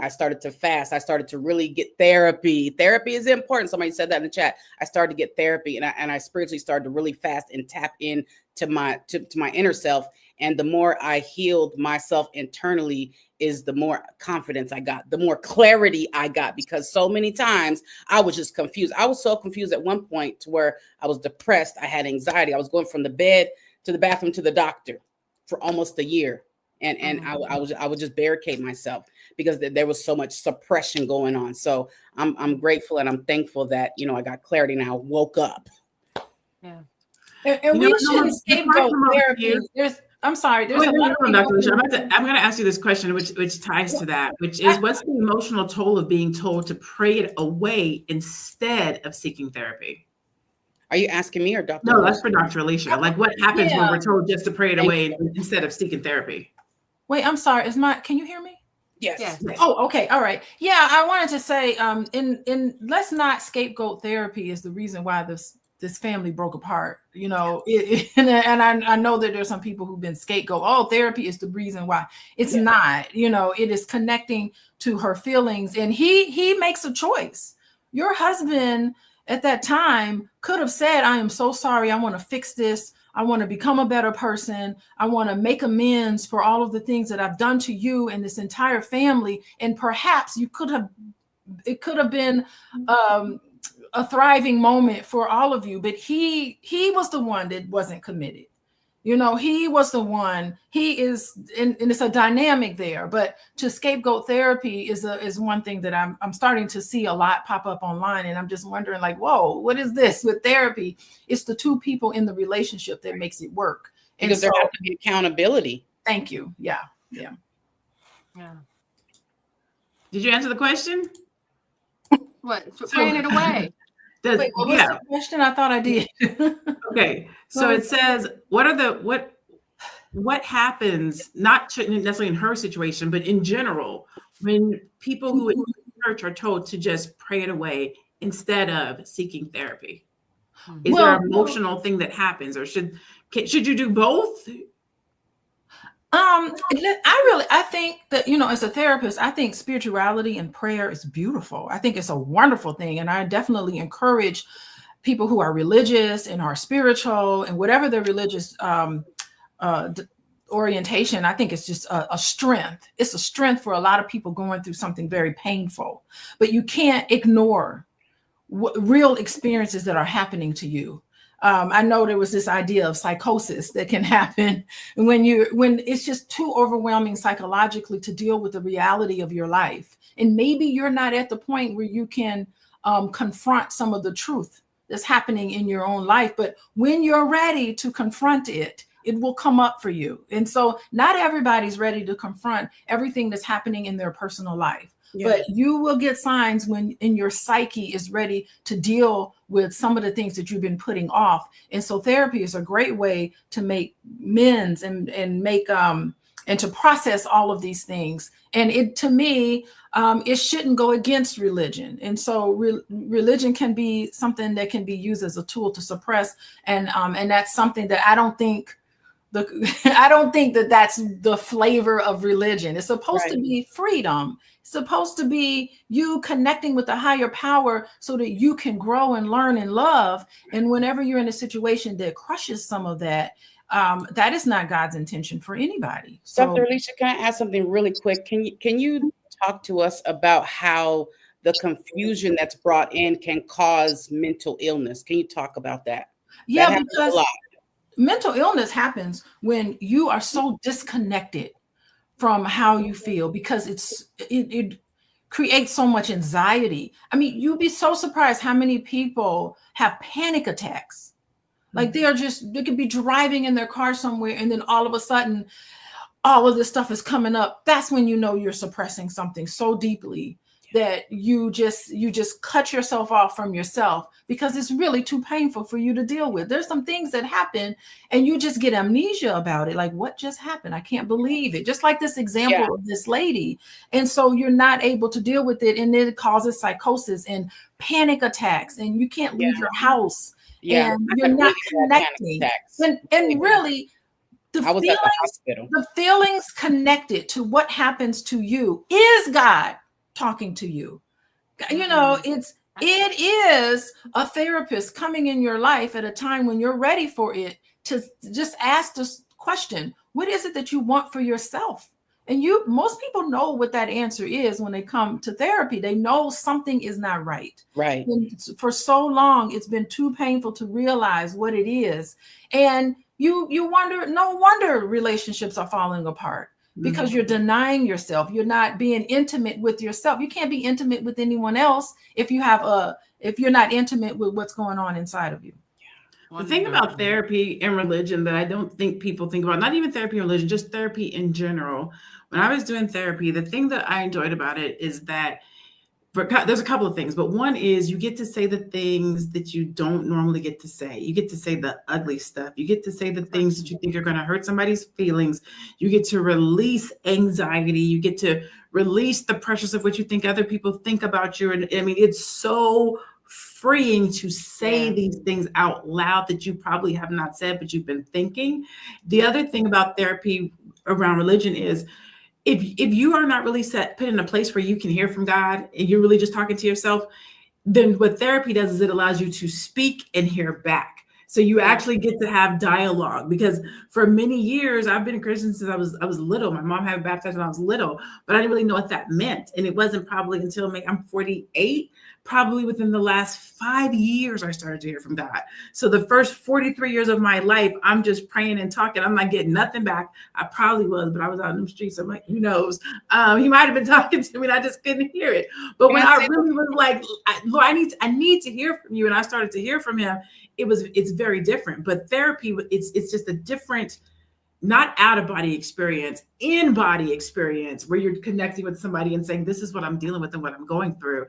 [SPEAKER 6] started to fast. I started to really get therapy. Therapy is important. Somebody said that in the chat. I started to get therapy, and I spiritually started to really fast and tap in to my inner self. And the more I healed myself internally is the more confidence I got, the more clarity I got, because so many times I was just confused. I was so confused at one point to where I was depressed. I had anxiety. I was going from the bed to the bathroom to the doctor for almost a year. And I would just barricade myself because there was so much suppression going on. So I'm grateful and I'm thankful that, you know, I got clarity now, woke up.
[SPEAKER 4] Yeah. And we shouldn't scapegoat therapy. I'm sorry. There's a lot of people
[SPEAKER 1] I'm going to ask you this question, which ties to that, which is, what's the emotional toll of being told to pray it away instead of seeking therapy?
[SPEAKER 6] Are you asking me or Dr.?
[SPEAKER 1] No, that's for Dr. Alicia. Like, what happens when we're told just to pray it away instead of seeking therapy?
[SPEAKER 4] Wait, I'm sorry. Can you hear me?
[SPEAKER 6] Yes.
[SPEAKER 4] Oh, okay. All right. Yeah, I wanted to say, let's not scapegoat therapy is the reason why this family broke apart. You know, and I know that there's some people who've been scapegoat. Oh, therapy is the reason why. It's not. You know, it is connecting to her feelings, and he makes a choice. Your husband at that time could have said, "I am so sorry. I want to fix this. I want to become a better person. I want to make amends for all of the things that I've done to you and this entire family." And perhaps it could have been a thriving moment for all of you. But he was the one that wasn't committed. You know, he was the one. He is, and it's a dynamic there. But to scapegoat therapy is one thing that I'm starting to see a lot pop up online, and I'm just wondering, like, whoa, what is this with therapy? It's the two people in the relationship that makes it work.
[SPEAKER 6] Because there has to be accountability.
[SPEAKER 4] Thank you. Yeah.
[SPEAKER 1] Did you answer the question?
[SPEAKER 2] What? Praying it away.
[SPEAKER 4] Wait, what was the question? I thought I did.
[SPEAKER 1] Okay, so it says, what happens, not necessarily in her situation, but in general, when people who in church are told to just pray it away instead of seeking therapy? Is there an emotional thing that happens, or should you do both?
[SPEAKER 4] I think that, you know, as a therapist, I think spirituality and prayer is beautiful. I think it's a wonderful thing. And I definitely encourage people who are religious and are spiritual and whatever their religious orientation. I think it's just a strength. It's a strength for a lot of people going through something very painful. But you can't ignore real experiences that are happening to you. I know there was this idea of psychosis that can happen when it's just too overwhelming psychologically to deal with the reality of your life. And maybe you're not at the point where you can confront some of the truth that's happening in your own life. But when you're ready to confront it, it will come up for you. And so not everybody's ready to confront everything that's happening in their personal life. Yeah. But you will get signs when your psyche is ready to deal with some of the things that you've been putting off. And so therapy is a great way to make amends and make and to process all of these things. And it, to me, it shouldn't go against religion. And so religion can be something that can be used as a tool to suppress. And that's something that I don't think that that's the flavor of religion. It's supposed to be freedom. It's supposed to be you connecting with a higher power so that you can grow and learn and love. And whenever you're in a situation that crushes some of that, that is not God's intention for anybody. So,
[SPEAKER 6] Dr. Alicia, can I ask something really quick? Can you talk to us about how the confusion that's brought in can cause mental illness? Can you taltalk about that?
[SPEAKER 4] Yeah, because mental illness happens when you are so disconnected from how you feel, because it creates so much anxiety. I mean, you'd be so surprised how many people have panic attacks Like they could be driving in their car somewhere, and then all of a sudden, all of this stuff is coming up. That's when you know you're suppressing something so deeply that you just cut yourself off from yourself, because it's really too painful for you to deal with. There's some things that happen and you just get amnesia about it. Like, what just happened? I can't believe it. Just like this example of this lady. And so you're not able to deal with it, and it causes psychosis and panic attacks, and you can't leave your house, and you're not connecting. And really, the feelings connected to what happens to you is God talking to you. You know, it is a therapist coming in your life at a time when you're ready for it, to just ask this question: what is it that you want for yourself? And most people know what that answer is when they come to therapy. They know something is not right.
[SPEAKER 6] Right.
[SPEAKER 4] And for so long, it's been too painful to realize what it is. And you wonder, no wonder relationships are falling apart, because you're denying yourself. You're not being intimate with yourself. You can't be intimate with anyone else if you're not intimate with what's going on inside of you.
[SPEAKER 1] The thing about therapy and religion that I don't think people think about, not even therapy and religion, just therapy in general. When I was doing therapy, the thing that I enjoyed about it is that there's a couple of things, but one is you get to say the things that you don't normally get to say. You get to say the ugly stuff. You get to say the things that you think are going to hurt somebody's feelings. You get to release anxiety. You get to release the pressures of what you think other people think about you. And I mean, it's so freeing to say these things out loud that you probably have not said, but you've been thinking. The other thing about therapy around religion is, if you are not really put in a place where you can hear from God and you're really just talking to yourself, then what therapy does is it allows you to speak and hear back. So you actually get to have dialogue, because for many years, I've been a Christian since I was little. My mom had baptized when I was little, but I didn't really know what that meant. And it wasn't probably until I'm 48, probably within the last 5 years, I started to hear from God. So the first 43 years of my life, I'm just praying and talking. I'm not getting nothing back. I probably was, but I was out in the streets. I'm like, who knows? He might have been talking to me and I just couldn't hear it. But when I really was like, Lord, I need to hear from you, and I started to hear from him, it's very different. But therapy, it's just a different, not out of body experience, in body experience, where you're connecting with somebody and saying, this is what I'm dealing with and what I'm going through.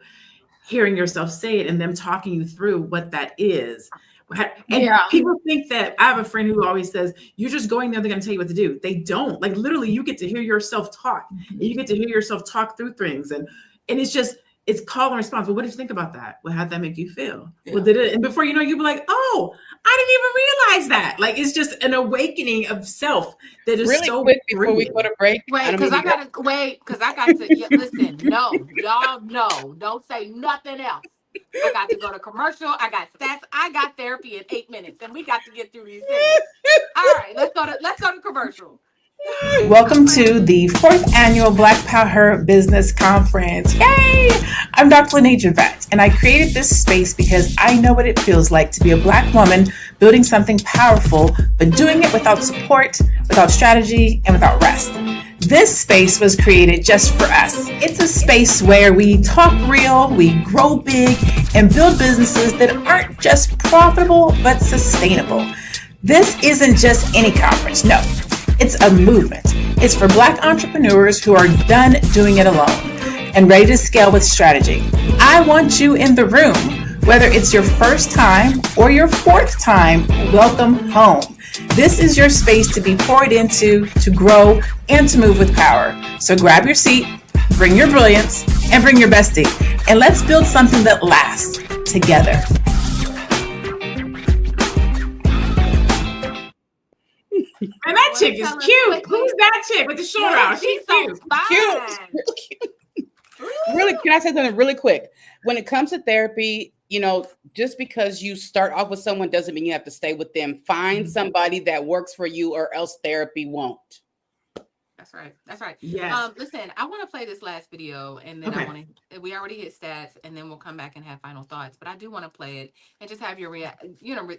[SPEAKER 1] Hearing yourself say it and them talking you through what that is. And people think that, I have a friend who always says, you're just going there, they're going to tell you what to do. They don't. Like, literally, you get to hear yourself talk, and you get to hear yourself talk through things. And it's call and response. Well, what did you think about that? Well, how'd that make you feel? Well, did it? And before you know, you'll be like, oh, I didn't even realize that. Like, it's just an awakening of self that is
[SPEAKER 6] really
[SPEAKER 1] so
[SPEAKER 6] quick before we go to break.
[SPEAKER 2] Wait, because I got to listen. No, y'all, no, don't say nothing else. I got to go to commercial. I got stats. I got therapy in 8 minutes, and we got to get through these things. All right, let's go to commercial.
[SPEAKER 1] Welcome to the 4th annual Black Power Business Conference. Yay! I'm Dr. Lene Javette, and I created this space because I know what it feels like to be a Black woman building something powerful, but doing it without support, without strategy, and without rest. This space was created just for us. It's a space where we talk real, we grow big, and build businesses that aren't just profitable, but sustainable. This isn't just any conference, no. It's a movement. It's for Black entrepreneurs who are done doing it alone and ready to scale with strategy. I want you in the room. Whether it's your first time or your 4th time, welcome home. This is your space to be poured into, to grow, and to move with power. So grab your seat, bring your brilliance, and bring your bestie. And let's build something that lasts together. And that chick is cute. Who's that chick with the short out? She's so
[SPEAKER 6] cute. Really, can I say something really quick? When it comes to therapy, just because you start off with someone doesn't mean you have to stay with them. Find somebody that works for you, or else therapy won't.
[SPEAKER 2] That's right.
[SPEAKER 1] Yes.
[SPEAKER 2] Listen, I want to play this last video, and then we already hit stats, and then we'll come back and have final thoughts. But I do want to play it and just have your react.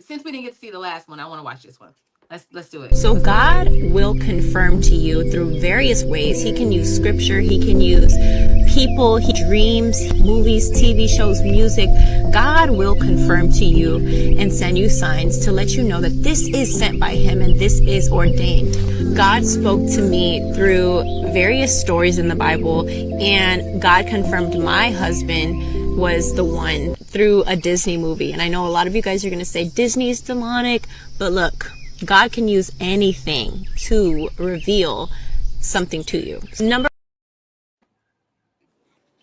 [SPEAKER 2] Since we didn't get to see the last one, I want to watch this one. Let's do it.
[SPEAKER 10] So God will confirm to you through various ways. He can use scripture. He can use people, dreams, movies, TV shows, music. God will confirm to you and send you signs to let you know that this is sent by him and this is ordained. God spoke to me through various stories in the Bible, and God confirmed my husband was the one through a Disney movie. And I know a lot of you guys are going to say Disney's demonic, but look, God can use anything to reveal something to you.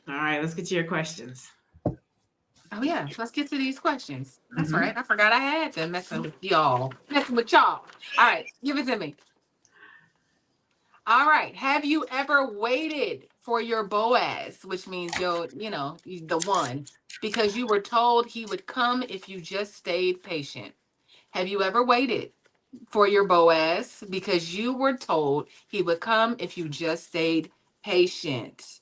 [SPEAKER 1] All right, let's get to your questions.
[SPEAKER 2] Oh yeah, let's get to these questions. That's right. I forgot I had them messing with y'all. All right, give it to me. All right. Have you ever waited for your Boaz, which means the one, because you were told he would come if you just stayed patient? Have you ever waited for your Boaz because you were told he would come if you just stayed patient?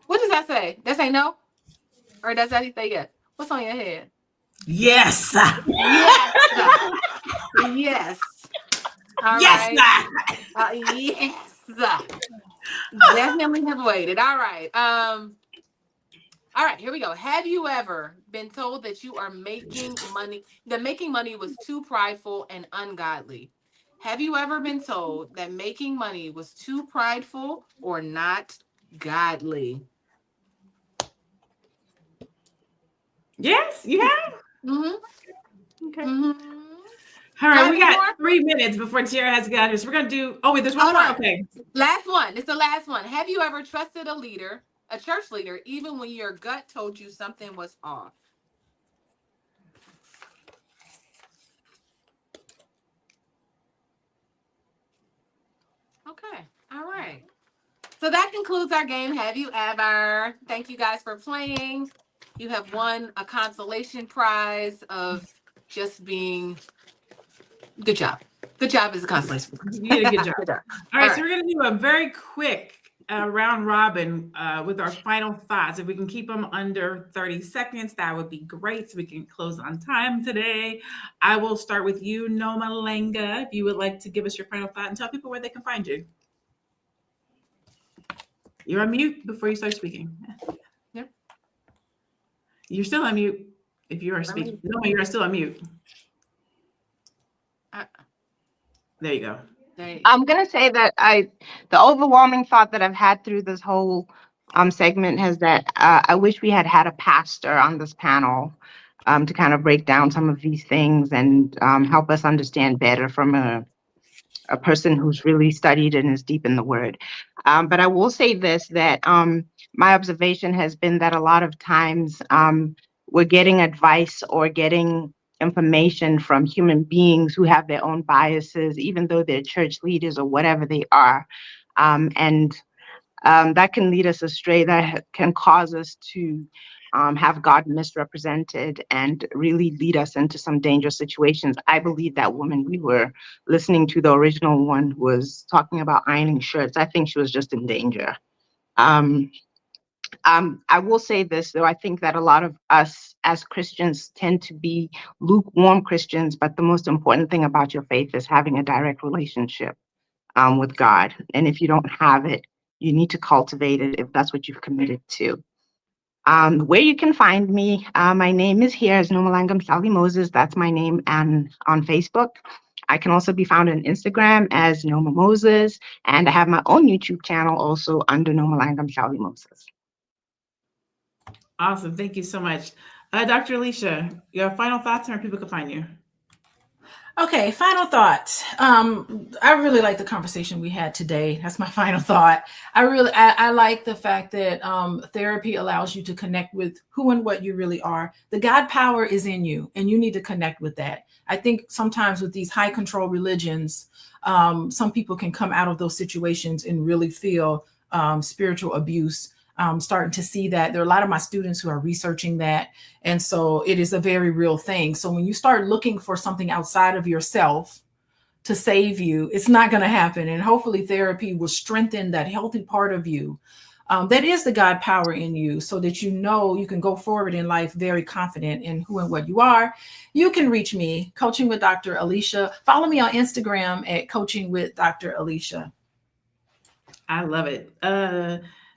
[SPEAKER 2] What does that say? That say no? Or does that say yes? What's on your head?
[SPEAKER 1] Yes.
[SPEAKER 2] Yes. Yes. All
[SPEAKER 1] yes.
[SPEAKER 2] right. Yes. Definitely have waited. All right. All right, here we go. Have you ever been told that you are making money, that making money was too prideful and ungodly? Have you ever been told that making money was too prideful or not godly?
[SPEAKER 1] Yes, you have?
[SPEAKER 2] Mm-hmm.
[SPEAKER 1] Okay.
[SPEAKER 2] Mm-hmm.
[SPEAKER 1] All right, we got 3 minutes before Tiara has to get out of here. So we're going to do, wait, there's one more? Okay.
[SPEAKER 2] Last one. It's the last one. Have you ever trusted a leader, a church leader, even when your gut told you something was off? Okay. All right. So that concludes our game. Have you ever? Thank you guys for playing. You have won a consolation prize of just being. Good job. Good job is a consolation prize.
[SPEAKER 1] You did a good job.
[SPEAKER 2] Good job.
[SPEAKER 1] All right, so we're going to do a very quick round robin with our final thoughts. If we can keep them under 30 seconds, that would be great so we can close on time today. I will start with you, Noma Lenga, if you would like to give us your final thought and tell people where they can find you. You're on mute before you start speaking.
[SPEAKER 2] Yep.
[SPEAKER 1] You're still on mute if you are speaking. No, you're still on mute. There you go.
[SPEAKER 5] I'm going to say that the overwhelming thought that I've had through this whole segment has that I wish we had a pastor on this panel to kind of break down some of these things and help us understand better from a person who's really studied and is deep in the word. But I will say this, that my observation has been that a lot of times we're getting advice or getting information from human beings who have their own biases, even though they're church leaders or whatever they are. And that can lead us astray, that can cause us to have God misrepresented and really lead us into some dangerous situations. I believe that woman we were listening to, the original one, was talking about ironing shirts. I think she was just in danger. I will say this, though. I think that a lot of us as Christians tend to be lukewarm Christians, but the most important thing about your faith is having a direct relationship with God. And if you don't have it, you need to cultivate it if that's what you've committed to. Where you can find me, my name is here as Nomalangam Sally Moses. That's my name on Facebook. I can also be found on Instagram as Noma Moses, and I have my own YouTube channel also under Nomalangam Sally Moses.
[SPEAKER 1] Awesome. Thank you so much. Dr. Alicia, your final thoughts on where people can find you?
[SPEAKER 4] Okay, final thoughts. I really like the conversation we had today. That's my final thought. I like the fact that therapy allows you to connect with who and what you really are. The God power is in you, and you need to connect with that. I think sometimes with these high control religions, some people can come out of those situations and really feel spiritual abuse. Starting to see that. There are a lot of my students who are researching that. And so it is a very real thing. So when you start looking for something outside of yourself to save you, it's not going to happen. And hopefully therapy will strengthen that healthy part of you that is the God power in you, so that you know you can go forward in life very confident in who and what you are. You can reach me, Coaching with Dr. Alicia. Follow me on Instagram at Coaching with Dr. Alicia.
[SPEAKER 1] I love it.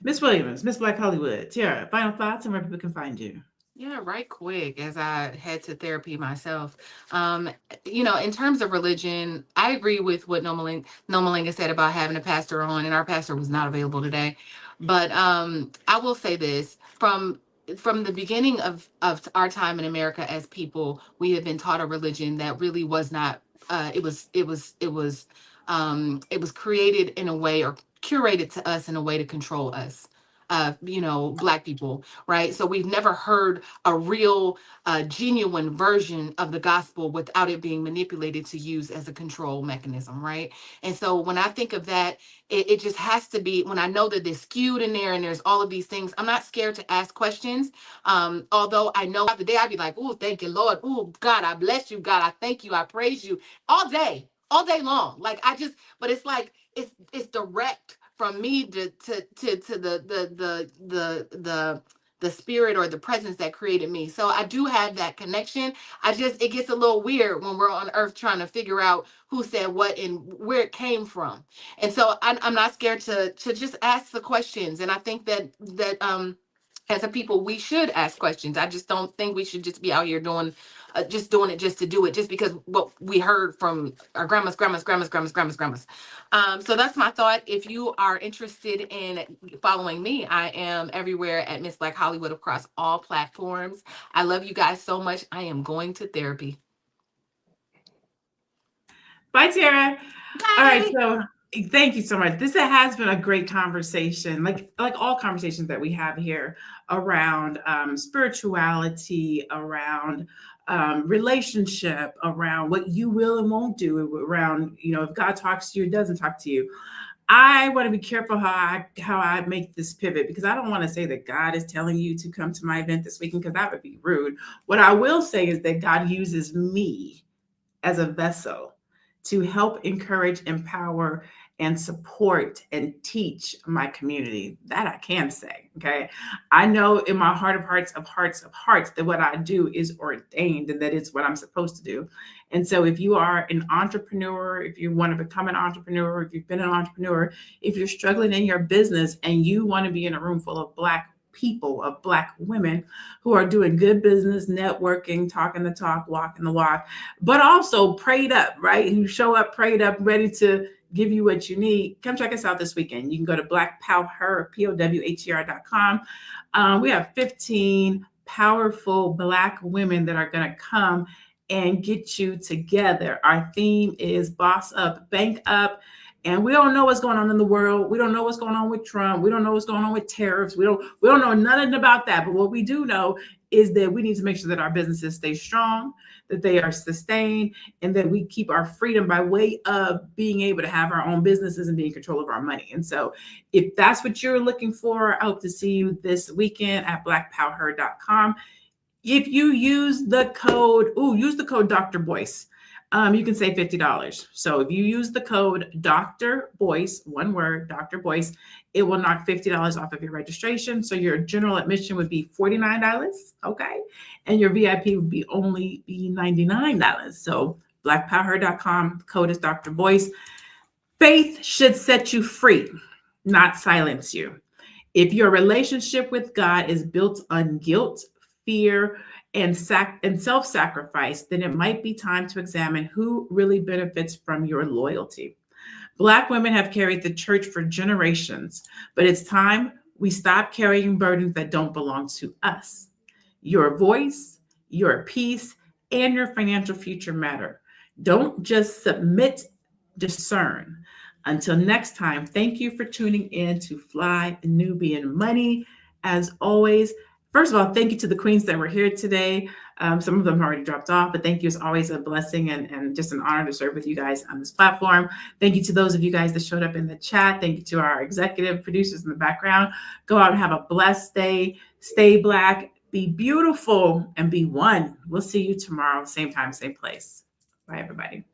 [SPEAKER 1] Miss Williams, Miss Black Hollywood, Tiara, final thoughts and where people can find you.
[SPEAKER 2] Yeah, right quick, as I head to therapy myself. In terms of religion, I agree with what Nomalinga said about having a pastor on, and our pastor was not available today. But I will say this, from the beginning of our time in America as people, we have been taught a religion that really was not it was created in a way, or curated to us in a way, to control us. Black people, right? So we've never heard a real, genuine version of the gospel without it being manipulated to use as a control mechanism, right? And so when I think of that, it just has to be, when I know that there's skewed in there and there's all of these things, I'm not scared to ask questions. Although I know the day I'd be like, oh, thank you, Lord. Oh, God, I bless you. God, I thank you. I praise you all day long. But it's like, it's direct from me to the spirit or the presence that created me. So I do have that connection. It gets a little weird when we're on earth trying to figure out who said what and where it came from. And so I'm not scared to just ask the questions. And I think that as a people, we should ask questions. I just don't think we should just be out here doing it just to do it, just because what we heard from our grandmas. So that's my thought. If you are interested in following me, I am everywhere at Miss Black Hollywood across all platforms. I love you guys so much. I am going to therapy.
[SPEAKER 1] Bye, Tara.
[SPEAKER 2] Bye.
[SPEAKER 1] All right, so thank you so much. This has been a great conversation, like all conversations that we have here around spirituality, around relationship, around what you will and won't do, around, if God talks to you, doesn't talk to you. I want to be careful how I make this pivot, because I don't want to say that God is telling you to come to my event this weekend, because that would be rude. What I will say is that God uses me as a vessel to help encourage, empower, and support and teach my community. That I can say, okay? I know in my heart of hearts that what I do is ordained and that it's what I'm supposed to do. And so if you are an entrepreneur, if you want to become an entrepreneur, if you've been an entrepreneur, if you're struggling in your business and you want to be in a room full of Black people, of Black women who are doing good business, networking, talking the talk, walking the walk, but also prayed up, right? Who show up prayed up, ready to give you what you need. Come check us out this weekend. You can go to blackpowher.com. We have 15 powerful Black women that are going to come and get you together. Our theme is Boss Up, Bank Up. And we don't know what's going on in the world. We don't know what's going on with Trump. We don't know what's going on with tariffs. We don't know nothing about that. But what we do know is that we need to make sure that our businesses stay strong, that they are sustained, and that we keep our freedom by way of being able to have our own businesses and be in control of our money. And so if that's what you're looking for, I hope to see you this weekend at blackpowher.com. If you use the code Dr. Boyce. You can save $50. So if you use the code Dr. Boyce, one word, Dr. Boyce, it will knock $50 off of your registration. So your general admission would be $49, okay? And your VIP would be only $99. So blackpowher.com, code is Dr. Boyce. Faith should set you free, not silence you. If your relationship with God is built on guilt, fear, and self-sacrifice, then it might be time to examine who really benefits from your loyalty. Black women have carried the church for generations, but it's time we stop carrying burdens that don't belong to us. Your voice, your peace, and your financial future matter. Don't just submit, discern. Until next time, thank you for tuning in to Fly Nubian Money. As always, first of all, thank you to the queens that were here today. Some of them have already dropped off, but thank you. It's always a blessing and just an honor to serve with you guys on this platform. Thank you to those of you guys that showed up in the chat. Thank you to our executive producers in the background. Go out and have a blessed day. Stay Black, be beautiful, and be one. We'll see you tomorrow, same time, same place. Bye, everybody.